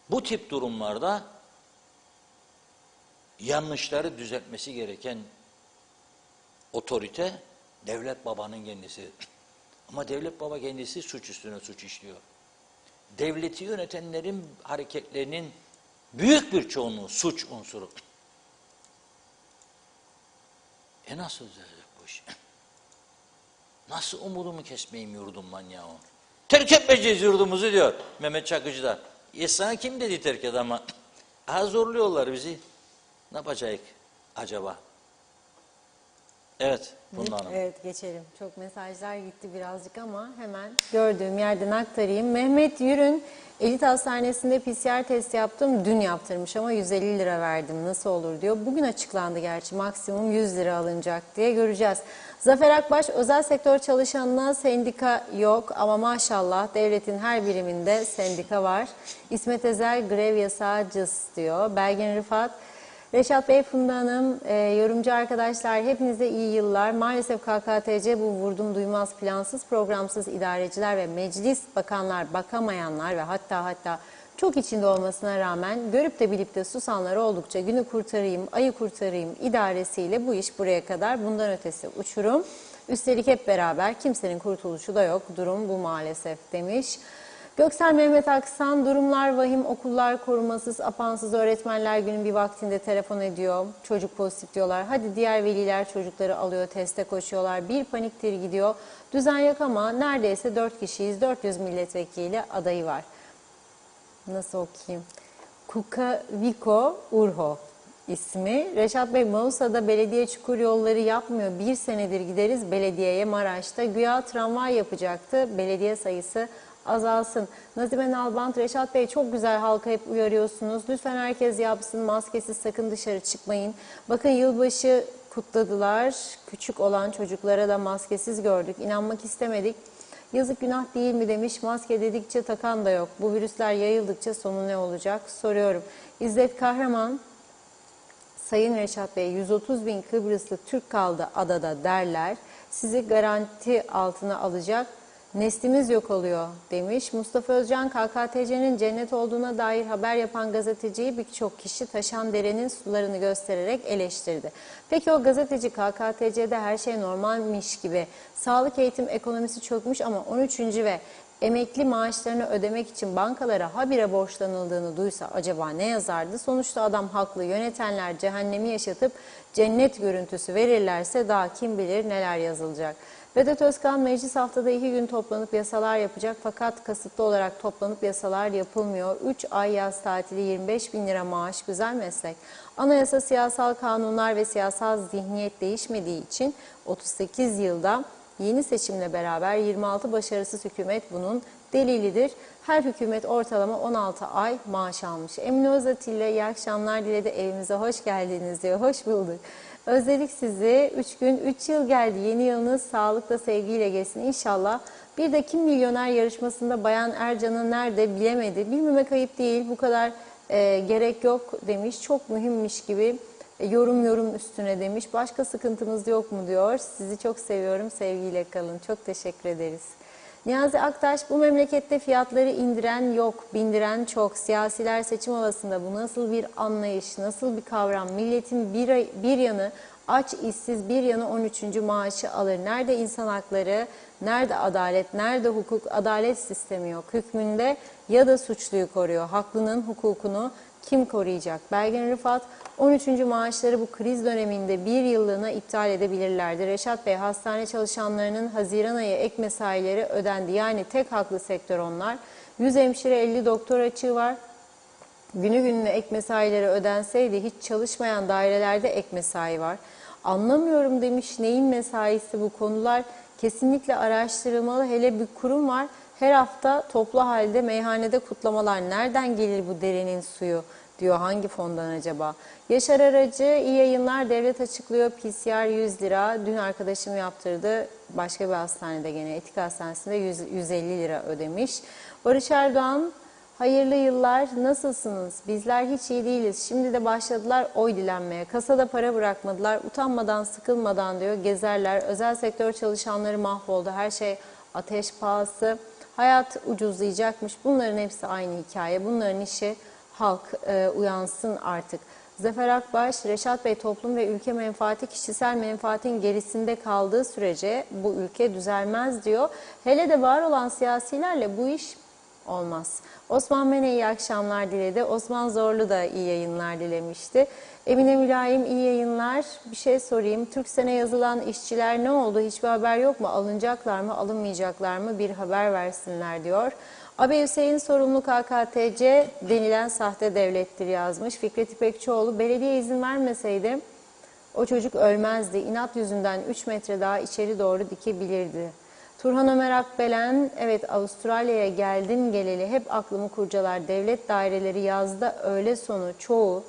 Bu tip durumlarda yanlışları düzeltmesi gereken otorite devlet babanın kendisi. Ama devlet baba kendisi suç üstüne suç işliyor. Devleti yönetenlerin hareketlerinin büyük bir çoğunluğu suç unsuru. Nasıl düzelecek bu iş? Nasıl umudumu kesmeyeyim yurdumdan ya o? Terk etmeyeceğiz yurdumuzu diyor Mehmet Çakıcı da. Sana kim dedi terk et ama? Zorluyorlar bizi. Ne yapacağız acaba? Evet, Funda Hanım. Evet, geçelim. Çok mesajlar gitti birazcık ama hemen gördüğüm yerden aktarayım. Mehmet Yürün, Elit Hastanesi'nde PCR test yaptım. Dün yaptırmış ama 150 lira verdim. Nasıl olur diyor. Bugün açıklandı gerçi. Maksimum 100 lira alınacak diye göreceğiz. Zafer Akbaş, özel sektör çalışanına sendika yok ama maşallah devletin her biriminde sendika var. İsmet Ezel, grev yasağı cız diyor. Belgin Rıfat, Reşat Bey, Funda Hanım, yorumcu arkadaşlar hepinize iyi yıllar. Maalesef KKTC bu vurdum duymaz plansız programsız idareciler ve meclis bakanlar bakamayanlar ve hatta çok içinde olmasına rağmen görüp de bilip de susanlar oldukça günü kurtarayım, ayı kurtarayım idaresiyle bu iş buraya kadar, bundan ötesi uçurum. Üstelik hep beraber kimsenin kurtuluşu da yok, durum bu maalesef demiş. Göksel Mehmet Aksan, durumlar vahim, okullar korumasız, apansız, öğretmenler günün bir vaktinde telefon ediyor. Çocuk pozitif diyorlar. Hadi diğer veliler çocukları alıyor, teste koşuyorlar. Bir paniktir gidiyor. Düzen yok ama neredeyse 4 kişiyiz. 400 milletvekili adayı var. Nasıl okuyayım? Kukaviko Urho ismi. Reşat Bey, Mausa'da belediye çukur yolları yapmıyor. 1 senedir gideriz belediyeye Maraş'ta. Güya tramvay yapacaktı. Belediye sayısı azalsın. Nazime Nalbant, Reşat Bey çok güzel, halka hep uyarıyorsunuz. Lütfen herkes yapsın, maskesiz sakın dışarı çıkmayın. Bakın yılbaşı kutladılar. Küçük olan çocuklara da maskesiz gördük. İnanmak istemedik. Yazık günah değil mi demiş. Maske dedikçe takan da yok. Bu virüsler yayıldıkça sonu ne olacak soruyorum. İzzet Kahraman, Sayın Reşat Bey, 130 bin Kıbrıslı Türk kaldı adada derler. Sizi garanti altına alacak Neslimiz yok oluyor demiş. Mustafa Özcan, KKTC'nin cennet olduğuna dair haber yapan gazeteciyi birçok kişi Taşandere'nin sularını göstererek eleştirdi. Peki o gazeteci KKTC'de her şey normalmiş gibi, sağlık, eğitim, ekonomisi çökmüş ama 13. ve emekli maaşlarını ödemek için bankalara habire borçlanıldığını duysa acaba ne yazardı? Sonuçta adam haklı. Yönetenler cehennemi yaşatıp cennet görüntüsü verirlerse daha kim bilir neler yazılacak. Vedat Özkan, meclis haftada 2 gün toplanıp yasalar yapacak fakat kasıtlı olarak toplanıp yasalar yapılmıyor. 3 ay yaz tatili, 25 bin lira maaş, güzel meslek. Anayasa, siyasal kanunlar ve siyasal zihniyet değişmediği için 38 yılda yeni seçimle beraber 26 başarısız hükümet bunun delilidir. Her hükümet ortalama 16 ay maaş almış. Emine Özatilla, iyi akşamlar diledi, evimize hoş geldiniz diyor. Hoş bulduk. Özledik sizi. 3 gün, 3 yıl geldi. Yeni yılınız sağlıkla, sevgiyle geçsin inşallah. Bir de Kim Milyoner yarışmasında Bayan Ercan'ın nerede bilemedi. Bilmemek ayıp değil. Bu kadar gerek yok demiş. Çok mühimmiş gibi yorum üstüne demiş. Başka sıkıntımız yok mu diyor. Sizi çok seviyorum. Sevgiyle kalın. Çok teşekkür ederiz. Niyazi Aktaş, bu memlekette fiyatları indiren yok, bindiren çok. Siyasiler seçim havasında bu nasıl bir anlayış, nasıl bir kavram? Milletin bir yanı aç, işsiz, bir yanı 13. maaşı alır. Nerede insan hakları, nerede adalet, nerede hukuk? Adalet sistemi yok. Hükmünde ya da suçluyu koruyor. Haklının hukukunu kim koruyacak? Belgin Rıfat, 13. maaşları bu kriz döneminde bir yıllığına iptal edebilirlerdi. Reşat Bey, hastane çalışanlarının Haziran ayı ek mesaileri ödendi. Yani tek haklı sektör onlar. 100 hemşire, 50 doktor açığı var. Günü gününe ek mesaileri ödenseydi hiç çalışmayan dairelerde ek mesai var. Anlamıyorum demiş, neyin mesaisi, bu konular kesinlikle araştırılmalı. Hele bir kurum var, her hafta toplu halde meyhanede kutlamalar. Nereden gelir bu derenin suyu diyor, hangi fondan acaba? Yaşar Aracı, iyi yayınlar, devlet açıklıyor, PCR 100 lira. Dün arkadaşım yaptırdı, başka bir hastanede, gene Etik Hastanesi'nde 150 lira ödemiş. Barış Erdoğan, hayırlı yıllar, nasılsınız? Bizler hiç iyi değiliz. Şimdi de başladılar oy dilenmeye. Kasada para bırakmadılar. Utanmadan, sıkılmadan diyor, gezerler. Özel sektör çalışanları mahvoldu. Her şey ateş pahası. Hayat ucuzlayacakmış. Bunların hepsi aynı hikaye. Bunların işi halk, uyansın artık. Zafer Akbaş, Reşat Bey, toplum ve ülke menfaati kişisel menfaatin gerisinde kaldığı sürece bu ülke düzelmez diyor. Hele de var olan siyasilerle bu iş olmaz. Osman Mene iyi akşamlar diledi. Osman Zorlu da iyi yayınlar dilemişti. Emine Mülayim iyi yayınlar. Bir şey sorayım. Türksen'e yazılan işçiler ne oldu? Hiçbir haber yok mu? Alınacaklar mı? Alınmayacaklar mı? Bir haber versinler diyor. Abi Hüseyin, sorumlu KKTC denilen sahte devlettir yazmış. Fikret İpekçioğlu, belediye izin vermeseydi o çocuk ölmezdi. İnat yüzünden 3 metre daha içeri doğru dikebilirdi. Turhan Ömer Akbelen, evet Avustralya'ya geldim geleli hep aklımı kurcalar. Devlet daireleri yazda öğle sonu çoğu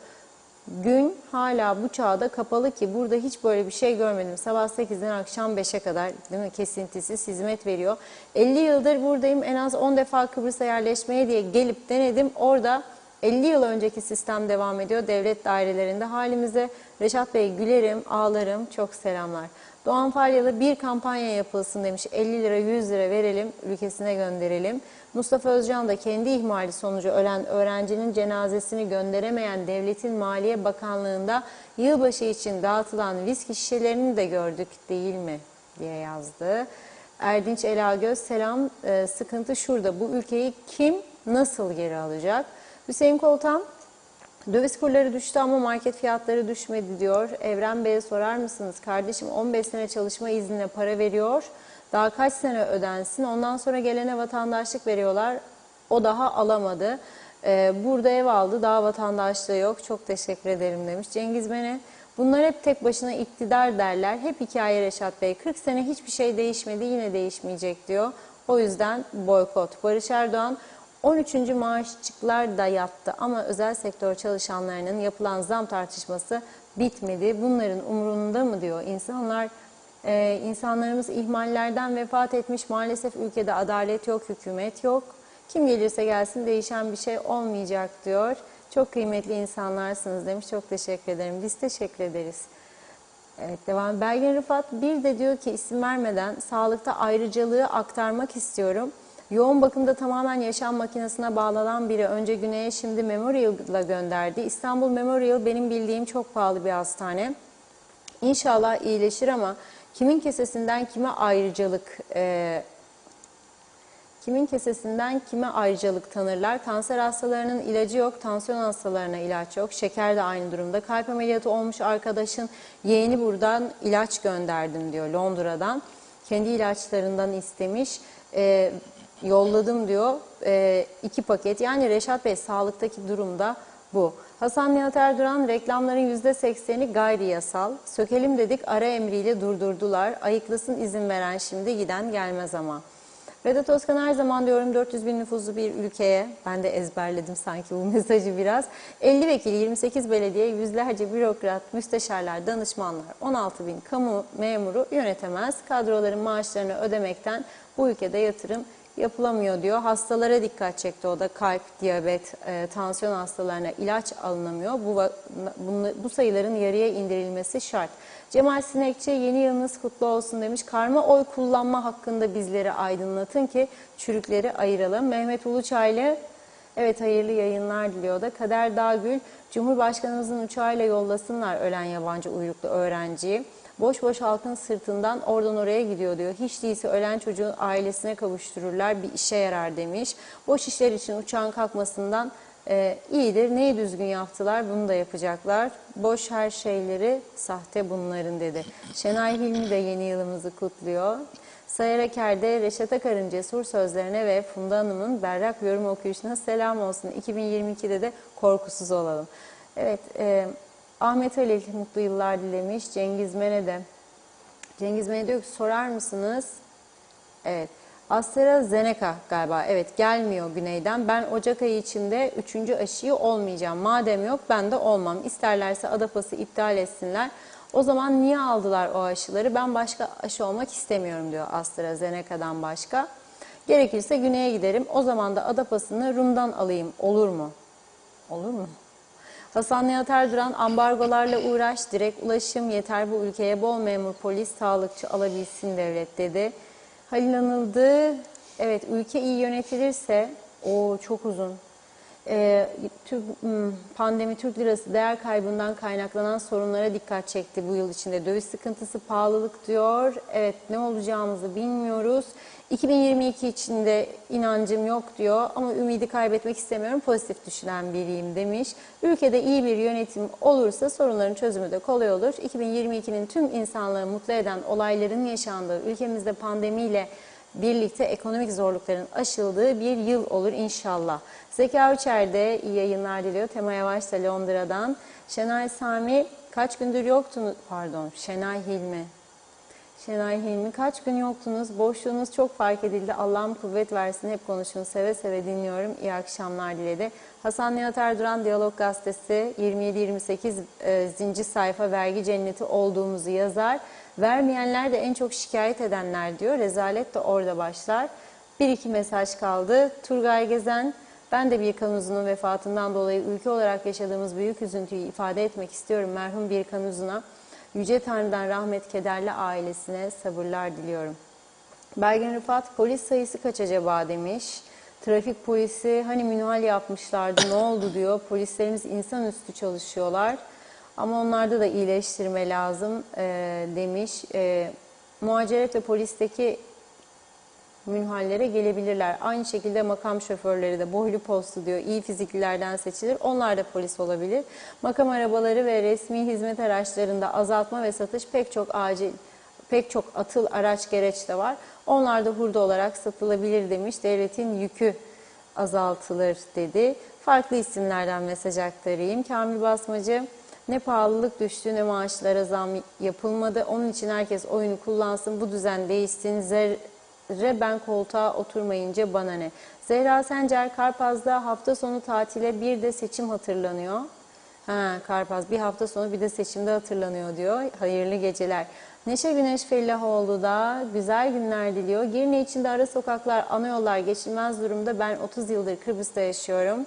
gün hala bu çağda kapalı ki burada hiç böyle bir şey görmedim. Sabah 8'den akşam 5'e kadar, değil mi, kesintisiz hizmet veriyor. 50 yıldır buradayım, en az 10 defa Kıbrıs'a yerleşmeye diye gelip denedim. Orada 50 yıl önceki sistem devam ediyor devlet dairelerinde. Halimize Reşat Bey gülerim, ağlarım. Çok selamlar. Doğan Falyalı, bir kampanya yapılsın demiş. 50 lira 100 lira verelim, ülkesine gönderelim. Mustafa Özcan da kendi ihmali sonucu ölen öğrencinin cenazesini gönderemeyen devletin Maliye Bakanlığı'nda yılbaşı için dağıtılan viski şişelerini de gördük değil mi diye yazdı. Erdinç Elagöz, selam, sıkıntı şurada, bu ülkeyi kim nasıl geri alacak? Hüseyin Koltan, döviz kurları düştü ama market fiyatları düşmedi diyor. Evren Bey'e sorar mısınız? Kardeşim 15 sene çalışma iznine para veriyor. Daha kaç sene ödensin? Ondan sonra gelene vatandaşlık veriyorlar. O daha alamadı. Burada ev aldı. Daha vatandaşlığı yok. Çok teşekkür ederim demiş. Cengiz Mene, bunlar hep tek başına iktidar derler. Hep hikaye Reşat Bey. 40 sene hiçbir şey değişmedi. Yine değişmeyecek diyor. O yüzden boykot. Barış Erdoğan, 13. maaşçıklar da yattı ama özel sektör çalışanlarının yapılan zam tartışması bitmedi. Bunların umurunda mı diyor. İnsanlarımız ihmallerden vefat etmiş. Maalesef ülkede adalet yok, hükümet yok. Kim gelirse gelsin değişen bir şey olmayacak diyor. Çok kıymetli insanlarsınız demiş. Çok teşekkür ederim. Biz teşekkür ederiz. Evet, devam. Belgin Rıfat bir de diyor ki isim vermeden sağlıkta ayrıcalığı aktarmak istiyorum. Yoğun bakımda tamamen yaşam makinesine bağlanan biri önce Güney'e şimdi Memorial'la gönderdi. İstanbul Memorial benim bildiğim çok pahalı bir hastane. İnşallah iyileşir ama kimin kesesinden kime ayrıcalık kimin kesesinden kime ayrıcalık tanırlar? Kanser hastalarının ilacı yok, tansiyon hastalarına ilaç yok. Şeker de aynı durumda. Kalp ameliyatı olmuş arkadaşın yeğeni buradan ilaç gönderdim diyor Londra'dan. Kendi ilaçlarından istemiş. Yolladım diyor 2 paket. Yani Reşat Bey sağlıktaki durumda bu. Hasan Nihat Erduran reklamların %80'i gayri yasal. Sökelim dedik ara emriyle durdurdular. Ayıklasın izin veren şimdi giden gelmez ama. Vedat Özkan her zaman diyorum 400 bin nüfuslu bir ülkeye, ben de ezberledim sanki bu mesajı biraz, 50 vekil, 28 belediye, yüzlerce bürokrat, müsteşarlar, danışmanlar, 16 bin kamu memuru yönetemez. Kadroların maaşlarını ödemekten bu ülkede yatırım yapılamıyor diyor. Hastalara dikkat çekti o da kalp, diyabet, tansiyon hastalarına ilaç alınamıyor. Bu sayıların yarıya indirilmesi şart. Cemal Sinekçi yeni yılınız kutlu olsun demiş. Karma oy kullanma hakkında bizleri aydınlatın ki çürükleri ayıralım. Mehmet Uluçaylı evet hayırlı yayınlar diliyor da. Kader Dağgül Cumhurbaşkanımızın uçağıyla yollasınlar ölen yabancı uyruklu öğrenciyi. Boş boş halkın sırtından oradan oraya gidiyor diyor. Hiç değilse ölen çocuğun ailesine kavuştururlar bir işe yarar demiş. Boş işler için uçağın kalkmasından iyidir. Neyi düzgün yaptılar bunu da yapacaklar. Boş her şeyleri sahte bunların dedi. Şenay Hilmi de yeni yılımızı kutluyor. Sayar Eker'de Reşat Akar'ın cesur sözlerine ve Funda Hanım'ın berrak yorum okuyuşuna selam olsun. 2022'de de korkusuz olalım. Evet, Ahmet Halil mutlu yıllar dilemiş. Cengiz Mene de. Cengiz Mene diyor ki sorar mısınız? Evet. AstraZeneca galiba. Evet gelmiyor güneyden. Ben Ocak ayı içinde 3. aşıyı olmayacağım. Madem yok ben de olmam. İsterlerse Adapas'ı iptal etsinler. O zaman niye aldılar o aşıları? Ben başka aşı olmak istemiyorum diyor AstraZeneca'dan başka. Gerekirse güneye giderim. O zaman da Adapas'ını Rum'dan alayım. Olur mu? Olur mu? Hasan Nihat Erduran ambargolarla uğraş, direkt ulaşım yeter bu ülkeye bol memur, polis, sağlıkçı alabilsin devlet dedi. Halil Anıldı, evet ülke iyi yönetilirse, o çok uzun. Pandemi Türk lirası değer kaybından kaynaklanan sorunlara dikkat çekti bu yıl içinde. Döviz sıkıntısı, pahalılık diyor. Evet ne olacağımızı bilmiyoruz. 2022 içinde inancım yok diyor ama ümidi kaybetmek istemiyorum. Pozitif düşünen biriyim demiş. Ülkede iyi bir yönetim olursa sorunların çözümü de kolay olur. 2022'nin tüm insanlığı mutlu eden olayların yaşandığı ülkemizde pandemiyle birlikte ekonomik zorlukların aşıldığı bir yıl olur inşallah. Zeka Uçer de iyi yayınlar diliyor. Tema Yavaş da Londra'dan. Şenay Sami kaç gündür yoktunuz? Pardon, Şenay Hilmi. Şenay Hilmi kaç gün yoktunuz? Boşluğunuz çok fark edildi. Allah'ım kuvvet versin. Hep konuşun. Seve seve dinliyorum. İyi akşamlar diledi. Hasan Nihat Erduran Diyalog Gazetesi 27-28. Sayfa vergi cenneti olduğumuzu yazar. Vermeyenler de en çok şikayet edenler diyor. Rezalet de orada başlar. Bir iki mesaj kaldı. Turgay Gezen, ben de Birkan Uzun'un vefatından dolayı ülke olarak yaşadığımız büyük üzüntüyü ifade etmek istiyorum. Merhum Birkan Uzun'a Yüce Tanrı'dan rahmet, kederli ailesine sabırlar diliyorum. Belgin Rıfat, polis sayısı kaç acaba demiş. Trafik polisi hani minval yapmışlardı ne oldu diyor. Polislerimiz insanüstü çalışıyorlar. Ama onlarda da iyileştirme lazım demiş. Muhaciret ve polisteki münhallere gelebilirler. Aynı şekilde makam şoförleri de boylu postlu diyor. İyi fiziklilerden seçilir. Onlar da polis olabilir. Makam arabaları ve resmi hizmet araçlarında azaltma ve satış pek çok atıl araç gereç de var. Onlar da hurda olarak satılabilir demiş. Devletin yükü azaltılır dedi. Farklı isimlerden mesaj aktarayım. Kamil Basmacı, ne pahalılık düştü ne maaşlara zam yapılmadı. Onun için herkes oyunu kullansın. Bu düzen değişsin. Ben koltuğa oturmayınca bana ne? Zehra Sencer, Karpaz'da hafta sonu tatile bir de seçim hatırlanıyor. Karpaz bir hafta sonu bir de seçimde hatırlanıyor diyor. Hayırlı geceler. Neşe Güneş Fellahoğlu da güzel günler diliyor. Girne içinde ara sokaklar, ana yollar geçilmez durumda. Ben 30 yıldır Kıbrıs'ta yaşıyorum.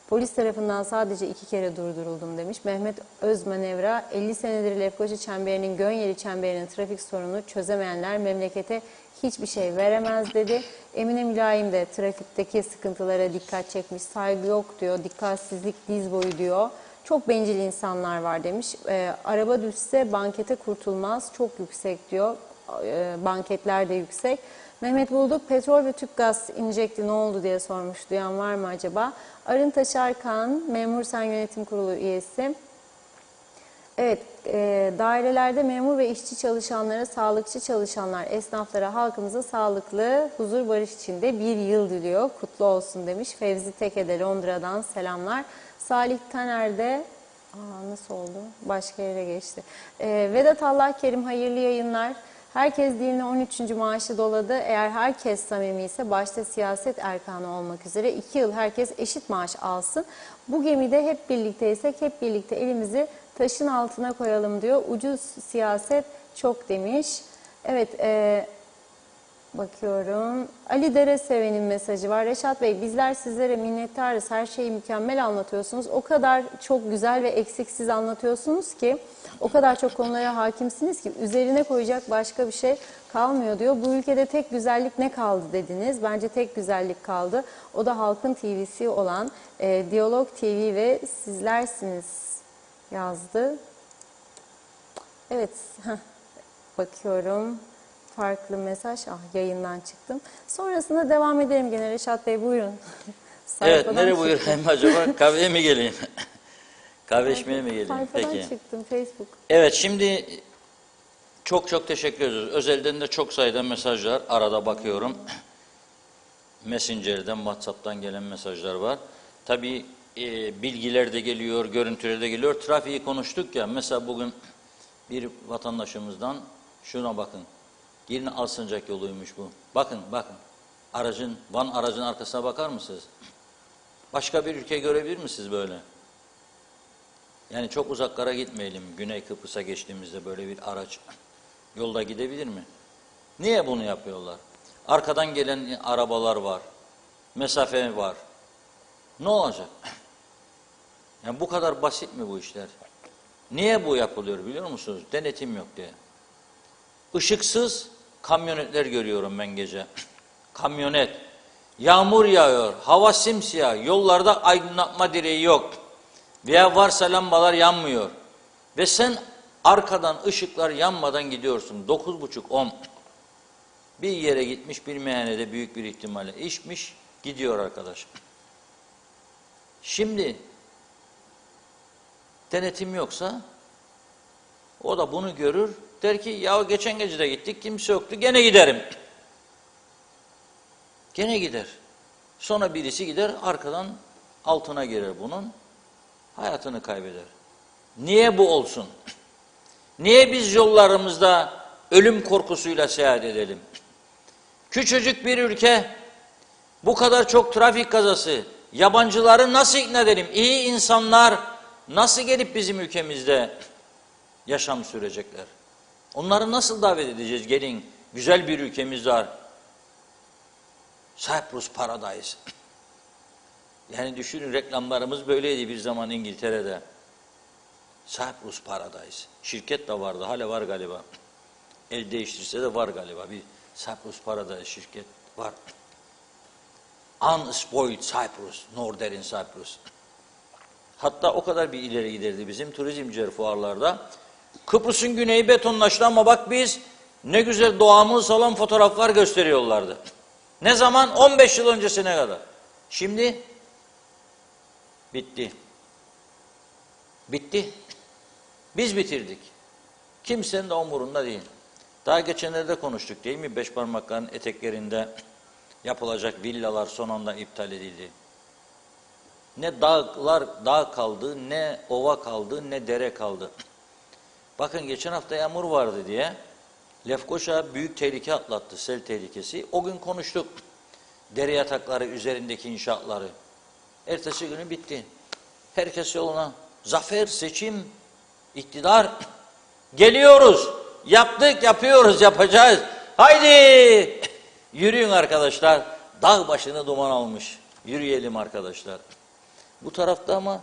Polis tarafından sadece 2 kere durduruldum demiş. Mehmet Özmanevra, 50 senedir Lefkoşa Çemberi'nin, Gönyeli Çemberi'nin trafik sorununu çözemeyenler memlekete hiçbir şey veremez dedi. Emine Mülayim de trafikteki sıkıntılara dikkat çekmiş. Saygı yok diyor, dikkatsizlik diz boyu diyor. Çok bencil insanlar var demiş. Araba düşse bankete kurtulmaz, çok yüksek diyor. Banketler de yüksek. Mehmet Bulduk, petrol ve tüpgaz inecekti, ne oldu diye sormuş. Duyan var mı acaba? Arın Taşarkan, Memur Sen Yönetim Kurulu üyesi. Evet, dairelerde memur ve işçi çalışanlara, sağlıkçı çalışanlar, esnaflara, halkımıza sağlıklı, huzur, barış içinde bir yıl diliyor. Kutlu olsun demiş. Fevzi Teke'de Londra'dan selamlar. Salih Taner de, nasıl oldu? Başka yere geçti. Vedat Allah Kerim, hayırlı yayınlar. Herkes diline 13. maaşı doladı. Eğer herkes samimi ise, başta siyaset erkanı olmak üzere 2 yıl herkes eşit maaş alsın. Bu gemide hep birlikteysek hep birlikte elimizi taşın altına koyalım diyor. Ucuz siyaset çok demiş. Evet, bakıyorum. Ali Dereseven'in mesajı var. Reşat Bey, bizler sizlere minnettarız. Her şeyi mükemmel anlatıyorsunuz. O kadar çok güzel ve eksiksiz anlatıyorsunuz ki, o kadar çok konulara hakimsiniz ki üzerine koyacak başka bir şey kalmıyor diyor. Bu ülkede tek güzellik ne kaldı dediniz. Bence tek güzellik kaldı. O da halkın TV'si olan Diyalog TV ve sizlersiniz yazdı. Evet, bakıyorum. Farklı mesaj. Yayından çıktım. Sonrasında devam edelim gene. Reşat Bey buyurun. Evet, nereye buyurayım acaba? Kahveye mi geleyim? Kahve içmeye mi geleyim? Sayfadan Peki. çıktım, Facebook. Evet, şimdi çok teşekkür ediyoruz. Özelden de çok sayıda mesajlar. Arada bakıyorum. Messenger'den, WhatsApp'tan gelen mesajlar var. Tabii bilgiler de geliyor, görüntüler de geliyor. Trafiği konuştuk ya. Mesela bugün bir vatandaşımızdan şuna bakın. Girne Alsancak yoluymuş bu. Bakın. Van aracın arkasına bakar mısınız? Başka bir ülke görebilir misiniz böyle? Yani çok uzaklara gitmeyelim. Güney Kıbrıs'a geçtiğimizde böyle bir araç yolda gidebilir mi? Niye bunu yapıyorlar? Arkadan gelen arabalar var. Mesafe var. Ne olacak? Yani bu kadar basit mi bu işler? Niye bu yapılıyor biliyor musunuz? Denetim yok diye. Işıksız kamyonetler görüyorum ben gece. Kamyonet. Yağmur yağıyor. Hava simsiyah. Yollarda aydınlatma direği yok. Veya varsa lambalar yanmıyor. Ve sen arkadan ışıklar yanmadan gidiyorsun. 9.30-10. Bir yere gitmiş, bir meyhanede büyük bir ihtimalle içmiş, gidiyor arkadaş. Şimdi denetim yoksa o da bunu görür. Der ki ya geçen gece de gittik, kimse yoktu, gene giderim. Gene gider. Sonra birisi gider, arkadan altına girer bunun. Hayatını kaybeder. Niye bu olsun? Niye biz yollarımızda ölüm korkusuyla seyahat edelim? Küçücük bir ülke, bu kadar çok trafik kazası, yabancıları nasıl ikna edelim? İyi insanlar nasıl gelip bizim ülkemizde yaşam sürecekler? Onları nasıl davet edeceğiz? Gelin, güzel bir ülkemiz var. Cyprus Paradise. Yani düşünün, reklamlarımız böyleydi bir zaman İngiltere'de. Cyprus Paradise. Şirket de vardı, hala var galiba. El değiştirse de var galiba. Bir Cyprus Paradise şirket var. Unspoiled Cyprus, Northern Cyprus. Hatta o kadar bir ileri giderdi bizim turizmciler fuarlarda. Kıbrıs'ın güneyi betonlaştı ama bak biz ne güzel doğamız olan fotoğraflar gösteriyorlardı. Ne zaman? 15 yıl öncesine kadar. Şimdi bitti. Bitti. Biz bitirdik. Kimsenin de umurunda değil. Daha geçenlerde konuştuk değil mi? Beşparmakların eteklerinde yapılacak villalar son anda iptal edildi. Ne dağ kaldı, ne ova kaldı, ne dere kaldı. Bakın geçen hafta yağmur vardı diye Lefkoşa büyük tehlike atlattı, sel tehlikesi. O gün konuştuk. Dere yatakları üzerindeki inşaatları. Ertesi günü bitti. Herkes yoluna. Zafer, seçim, iktidar. Geliyoruz. Yaptık, yapıyoruz, yapacağız. Haydi! Yürüyün arkadaşlar. Dağ başını duman almış. Yürüyelim arkadaşlar. Bu tarafta ama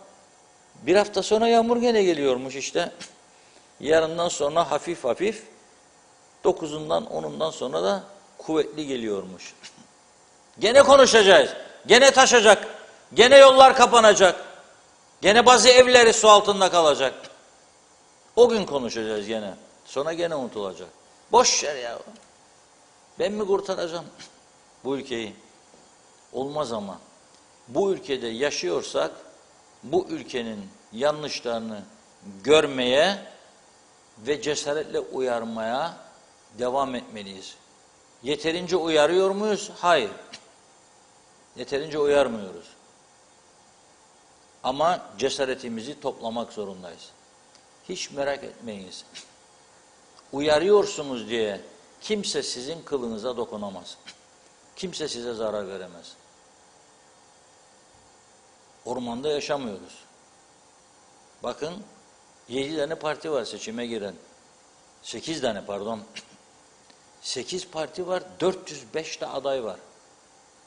bir hafta sonra yağmur gene geliyormuş işte. Yarından sonra hafif hafif, 9'undan 10'undan sonra da kuvvetli geliyormuş. Gene konuşacağız, gene taşacak, gene yollar kapanacak, gene bazı evleri su altında kalacak. O gün konuşacağız gene, sonra gene unutulacak. Boş ver ya. Ben mi kurtaracağım bu ülkeyi? Olmaz ama. Bu ülkede yaşıyorsak, bu ülkenin yanlışlarını görmeye ve cesaretle uyarmaya devam etmeliyiz. Yeterince uyarıyor muyuz? Hayır. Yeterince uyarmıyoruz. Ama cesaretimizi toplamak zorundayız. Hiç merak etmeyiniz. Uyarıyorsunuz diye kimse sizin kılınıza dokunamaz. Kimse size zarar veremez. Ormanda yaşamıyoruz. Bakın 7 tane parti var seçime giren. 8 tane pardon. 8 parti var, 405 de aday var.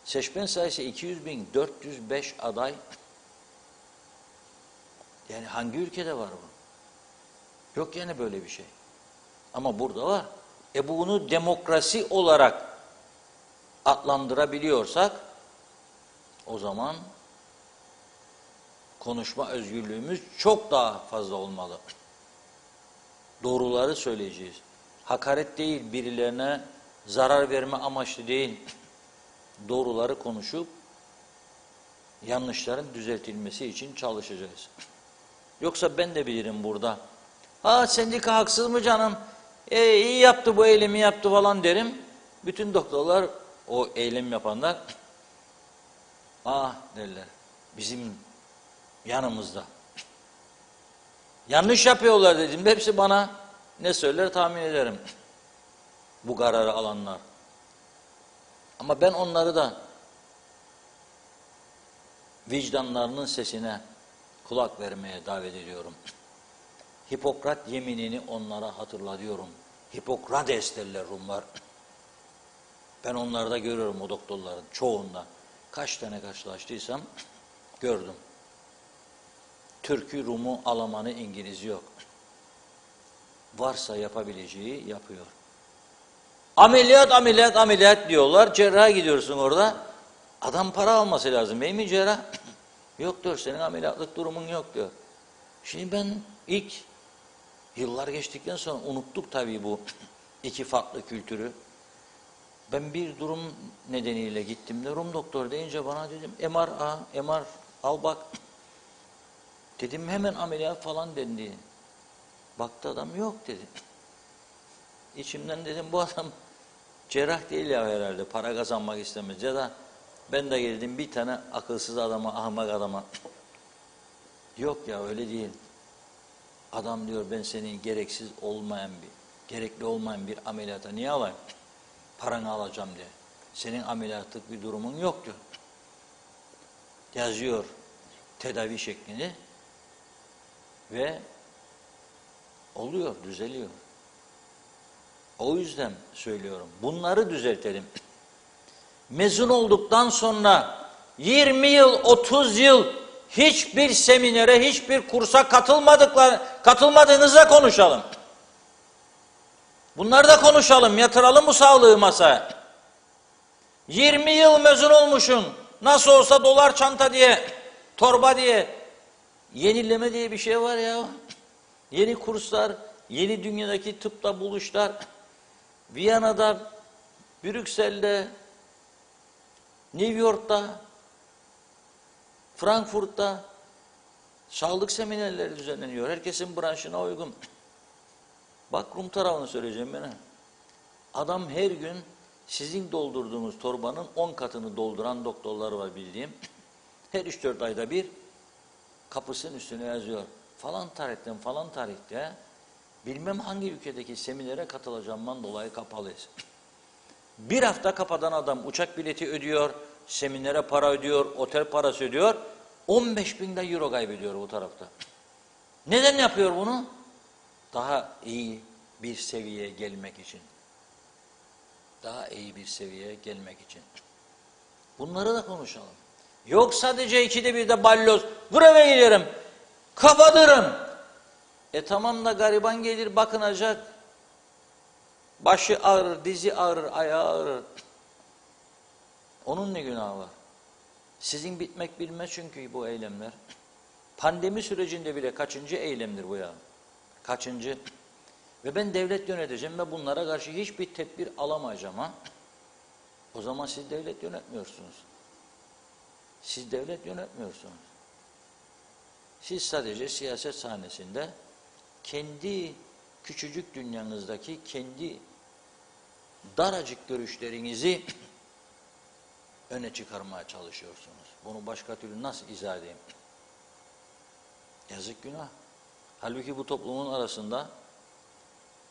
Seçmen sayısı 200.000, 405 aday. Yani hangi ülkede var bu? Yok yani böyle bir şey. Ama burada var. Bunu demokrasi olarak adlandırabiliyorsak o zaman konuşma özgürlüğümüz çok daha fazla olmalı. Doğruları söyleyeceğiz. Hakaret değil, birilerine zarar verme amaçlı değil. Doğruları konuşup yanlışların düzeltilmesi için çalışacağız. Yoksa ben de bilirim burada. Sendika haksız mı canım? İyi yaptı bu eylemi yaptı falan derim. Bütün doktorlar, o eylem yapanlar derler. Bizim yanımızda. Yanlış yapıyorlar dedim. Hepsi bana ne söyler tahmin ederim. Bu kararı alanlar. Ama ben onları da vicdanlarının sesine kulak vermeye davet ediyorum. Hipokrat yeminini onlara hatırlatıyorum. Hipokrates derler Rumlar. Ben onlarda görüyorum o doktorların çoğunda. Kaç tane karşılaştıysam gördüm. Türk'ü, Rum'u, Alman'ı, İngiliz'i yok. Varsa yapabileceği yapıyor. Ameliyat, ameliyat, ameliyat diyorlar. Cerraha gidiyorsun orada. Adam para alması lazım. Değil mi cerrah? Yok diyor, senin ameliyatlık durumun yok diyor. Şimdi ben ilk yıllar geçtikten sonra unuttuk tabii bu iki farklı kültürü. Ben bir durum nedeniyle gittim de Rum doktor deyince bana dedim MR al bak. Dedim hemen ameliyat falan dendi. Baktı adam yok dedi. İçimden dedim bu adam cerrah değil ya herhalde, para kazanmak istemez ya da ben de geldim bir tane akılsız adama, ahmak adama. Yok ya öyle değil. Adam diyor ben senin gerekli olmayan bir ameliyata niye alayım? Paranı alacağım diye. Senin ameliyatlık bir durumun yok diyor. Yazıyor tedavi şeklini ve oluyor, düzeliyor. O yüzden söylüyorum. Bunları düzeltelim. Mezun olduktan sonra 20 yıl, 30 yıl hiçbir seminere, hiçbir kursa katılmadığınızda konuşalım. Bunları da konuşalım, yatıralım bu sağlığı masaya. 20 yıl mezun olmuşsun. Nasıl olsa dolar çanta diye, torba diye. Yenileme diye bir şey var ya. Yeni kurslar, yeni dünyadaki tıpta buluşlar. Viyana'da, Brüksel'de, New York'ta, Frankfurt'ta sağlık seminerleri düzenleniyor. Herkesin branşına uygun. Bak Rum tarafını söyleyeceğim ben. Adam her gün sizin doldurduğunuz torbanın 10 katını dolduran doktorlar var bildiğim. Her 3-4 ayda bir kapısının üstüne yazıyor. Falan tarihten falan tarihte bilmem hangi ülkedeki seminere katılacağımdan dolayı kapalıyız. Bir hafta kapadan adam uçak bileti ödüyor, seminere para ödüyor, otel parası ödüyor. 15.000 euro kaybediyor bu tarafta. Neden yapıyor bunu? Daha iyi bir seviyeye gelmek için. Daha iyi bir seviyeye gelmek için. Bunları da konuşalım. Yok sadece ikide bir de balyoz. Vur eve giderim. Kapatırım. Tamam da gariban gelir bakınacak. Başı ağrır, dizi ağrır, ayağı ağrır. Onun ne günahı var? Sizin bitmek bilmez çünkü bu eylemler. Pandemi sürecinde bile kaçıncı eylemdir bu ya? Kaçıncı? Ve ben devlet yöneteceğim ve bunlara karşı hiçbir tedbir alamayacağım ha? O zaman siz devlet yönetmiyorsunuz. Siz devlet yönetmiyorsunuz. Siz sadece siyaset sahnesinde kendi küçücük dünyanızdaki kendi daracık görüşlerinizi öne çıkarmaya çalışıyorsunuz. Bunu başka türlü nasıl izah edeyim? Yazık günah. Halbuki bu toplumun arasında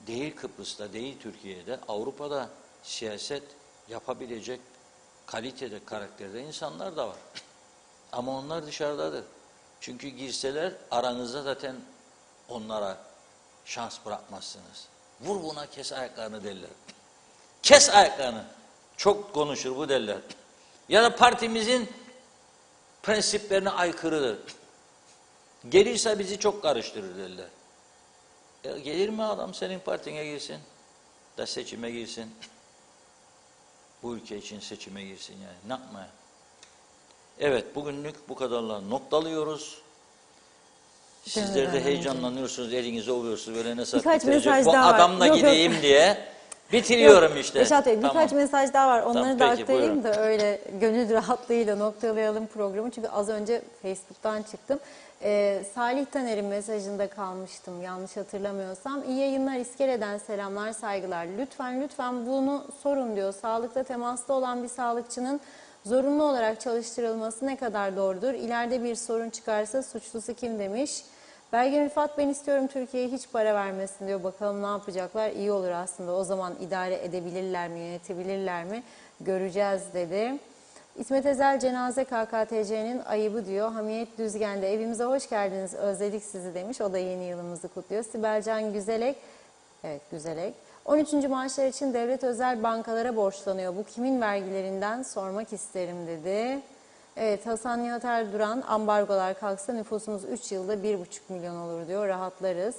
değil Kıbrıs'ta, değil Türkiye'de, Avrupa'da siyaset yapabilecek kalitede, karakterde insanlar da var. Ama onlar dışarıdadır. Çünkü girseler aranızda zaten onlara şans bırakmazsınız. Vur buna kes ayaklarını derler. Kes ayaklarını. Çok konuşur bu derler. Ya da partimizin prensiplerine aykırıdır. Gelirse bizi çok karıştırır derler. Gelir mi adam senin partine girsin? Da seçime girsin. Bu ülke için seçime girsin yani. Ne yapmaya? Evet, bugünlük bu kadarla noktalıyoruz. Sizler de heyecanlanıyorsunuz, elinize oluyorsunuz. Böyle ne saat bitirecek? Bu adamla gideyim diye bitiriyorum işte. Reşat Bey, birkaç mesaj daha var. Onları da peki, aktarayım buyurun. da öyle gönül rahatlığıyla noktalayalım programı. Çünkü az önce Facebook'tan çıktım. Salih Taner'in mesajında kalmıştım yanlış hatırlamıyorsam. İyi yayınlar, İskele'den selamlar, saygılar. Lütfen bunu sorun diyor. Sağlıkta temasta olan bir sağlıkçının zorunlu olarak çalıştırılması ne kadar doğrudur? İleride bir sorun çıkarsa suçlusu kim demiş. Belgin Rıfat, ben istiyorum Türkiye'ye hiç para vermesin diyor. Bakalım ne yapacaklar? İyi olur aslında. O zaman idare edebilirler mi, yönetebilirler mi? Göreceğiz dedi. İsmet Ezel, cenaze KKTC'nin ayıbı diyor. Hamiyet Düzgen de evimize hoş geldiniz, özledik sizi demiş. O da yeni yılımızı kutluyor. Sibelcan Güzelek, evet Güzelek. 13. maaşlar için devlet özel bankalara borçlanıyor. Bu kimin vergilerinden sormak isterim dedi. Evet, Hasan Nihat Erduran, ambargolar kalksa nüfusumuz 3 yılda 1,5 milyon olur diyor, rahatlarız.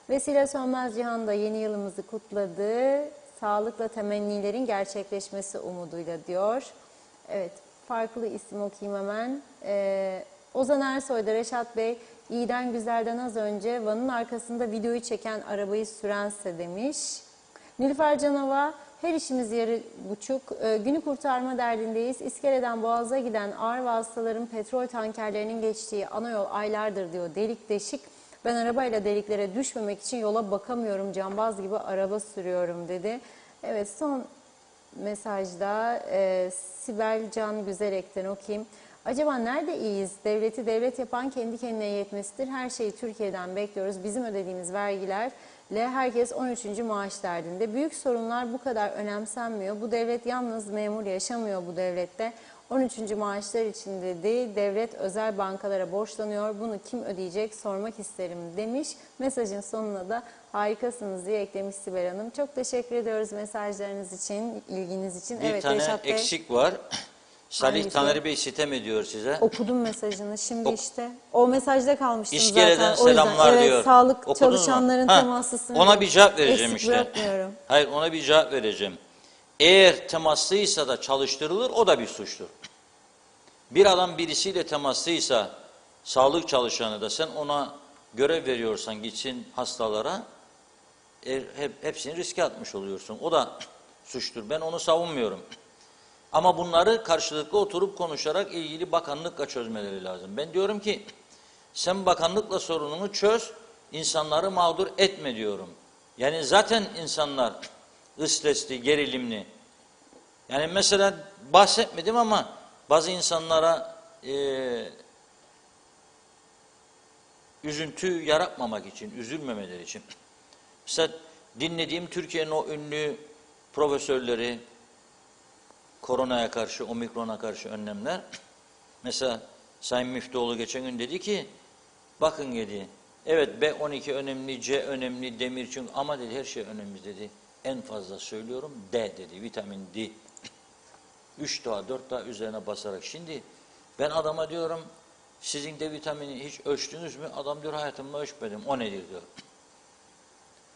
Vesile Sönmez Cihan da yeni yılımızı kutladı. Sağlıkla temennilerin gerçekleşmesi umuduyla diyor. Evet, farklı isim okuyayım hemen. Ozan Ersoy da Reşat Bey, iyiden güzelden az önce Van'ın arkasında videoyu çeken arabayı sürense demiş. Nilüfer Canova, her işimiz yarı buçuk. Günü kurtarma derdindeyiz. İskele'den Boğaz'a giden ağır vasıtaların petrol tankerlerinin geçtiği ana yol aylardır diyor. Delik deşik. Ben arabayla deliklere düşmemek için yola bakamıyorum. Cambaz gibi araba sürüyorum dedi. Evet, son mesajda Sibel Can Güzelek'ten okuyayım. Acaba nerede iyiyiz? Devleti devlet yapan kendi kendine yetmesidir. Her şeyi Türkiye'den bekliyoruz. Bizim ödediğimiz vergilerle herkes 13. maaş derdinde. Büyük sorunlar bu kadar önemsenmiyor. Bu devlet yalnız memur yaşamıyor bu devlette. 13. maaşlar için dedi. Devlet özel bankalara borçlanıyor. Bunu kim ödeyecek sormak isterim demiş. Mesajın sonuna da harikasınız diye eklemiş Sibel Hanım. Çok teşekkür ediyoruz mesajlarınız için, ilginiz için. Bir tane Reşat Bey, eksik var. Salih hangisi? Taner Bey sitem ediyor size. Okudum mesajını şimdi işte. O mesajda kalmıştım İskele'den zaten. O yüzden selamlar evet, diyor. sağlık Okudun çalışanların mu? temaslısını Ona bir cevap vereceğim eksik işte. bırakmıyorum. Hayır, ona bir cevap vereceğim. Eğer temaslıysa da çalıştırılır, o da bir suçtur. Bir adam birisiyle temaslıysa, sağlık çalışanı da sen ona görev veriyorsan gitsin hastalara, hepsini riske atmış oluyorsun. O da suçtur. Ben onu savunmuyorum. Ama bunları karşılıklı oturup konuşarak ilgili bakanlıkla çözmeleri lazım. Ben diyorum ki sen bakanlıkla sorununu çöz, insanları mağdur etme diyorum. Yani zaten insanlar stresli, gerilimli. Yani mesela bahsetmedim ama bazı insanlara üzüntü yaratmamak için, üzülmemeleri için. Mesela dinlediğim Türkiye'nin o ünlü profesörleri, koronaya karşı, omikrona karşı önlemler. Mesela Sayın Müftüoğlu geçen gün dedi ki, bakın dedi, evet B12 önemli, C önemli, demir çünkü ama dedi her şey önemli dedi. En fazla söylüyorum D dedi, vitamin D. 3 daha 4 daha üzerine basarak. Şimdi Ben adama diyorum, sizin D vitamini hiç ölçtünüz mü? Adam diyor, hayatımda ölçmedim. O nedir diyor.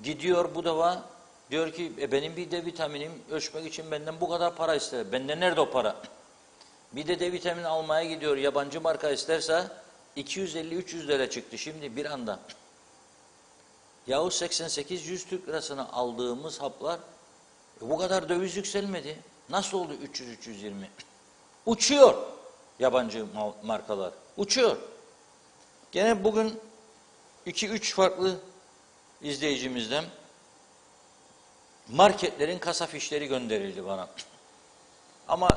Gidiyor bu deva, diyor ki benim bir D vitaminim ölçmek için benden bu kadar para ister. Bende nerede o para? Bir de D vitamini almaya gidiyor, yabancı marka isterse 250-300 lira çıktı şimdi bir anda. Yahu 88-100 Türk lirasına aldığımız haplar bu kadar döviz yükselmedi. Nasıl oldu 300-320? Uçuyor yabancı markalar. Uçuyor. Gene bugün 2-3 farklı izleyicimizden marketlerin kasa fişleri gönderildi bana. Ama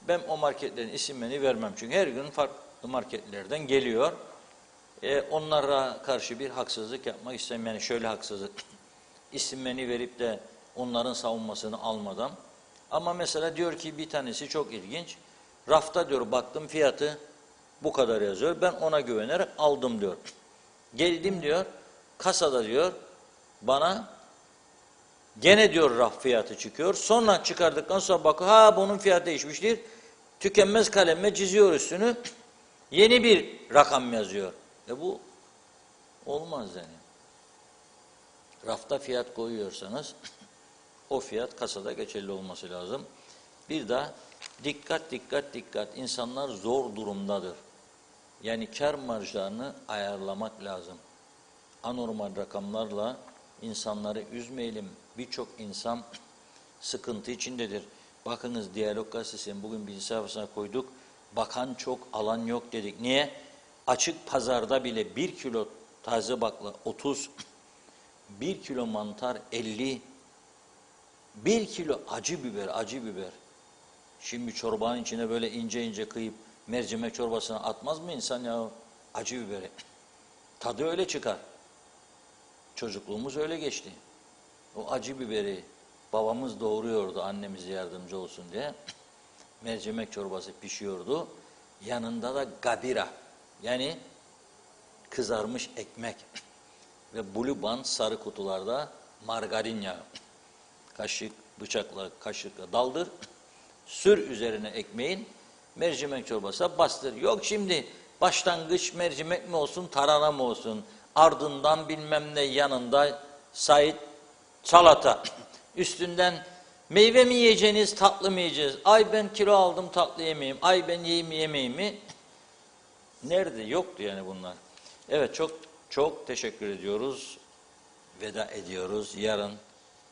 ben o marketlerin isimlerini vermem. Çünkü her gün farklı marketlerden geliyor. Onlara karşı bir haksızlık yapmak istemem. Yani şöyle haksızlık. İsimlerini verip de onların savunmasını almadan. Ama mesela diyor ki bir tanesi çok ilginç. Rafta diyor baktım fiyatı bu kadar yazıyor. Ben ona güvenerek aldım diyor. Geldim diyor. Kasada diyor bana gene diyor raf fiyatı çıkıyor. Sonra çıkardıktan sonra bakıyor ha bunun fiyatı değişmiştir. Tükenmez kalemle çiziyor üstünü. Yeni bir rakam yazıyor. Bu olmaz yani. Rafta fiyat koyuyorsanız o fiyat kasada geçerli olması lazım. Bir daha dikkat dikkat dikkat. İnsanlar zor durumdadır. Yani kar marjlarını ayarlamak lazım. Anormal rakamlarla insanları üzmeyelim. Birçok insan sıkıntı içindedir. Bakınız Diyalog Gazetesi'nin bugün bilgi sayfasına koyduk. Bakan çok, alan yok dedik. Niye? Açık pazarda bile 1 kilo taze bakla 30, 1 kilo mantar 50, 1 kilo acı biber. Şimdi çorbanın içine böyle ince ince kıyıp mercimek çorbasına atmaz mı insan ya acı biberi? Tadı öyle çıkar. Çocukluğumuz öyle geçti. O acı biberi babamız doğuruyordu annemiz yardımcı olsun diye. Mercimek çorbası pişiyordu. Yanında da gadira yani kızarmış ekmek ve Blue Band sarı kutularda margarin yağı. Kaşık, bıçakla, kaşıkla daldır. Sür üzerine ekmeğin mercimek çorbası bastır. Yok şimdi başlangıç mercimek mi olsun, tarhana mı olsun? Ardından bilmem ne yanında Said salata. Üstünden meyve mi yiyeceğiniz, tatlı mı yiyeceğiz? Ay ben kilo aldım tatlı yemeyeyim. Ay ben yiyeyim mi yemeyeyim mi? Nerede? Yoktu yani bunlar. Evet çok teşekkür ediyoruz. Veda ediyoruz. Yarın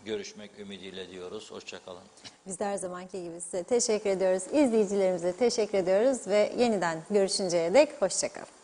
görüşmek ümidiyle diyoruz. Hoşça kalın. Biz de her zamanki gibi size teşekkür ediyoruz. İzleyicilerimize teşekkür ediyoruz ve yeniden görüşünceye dek hoşça kalın.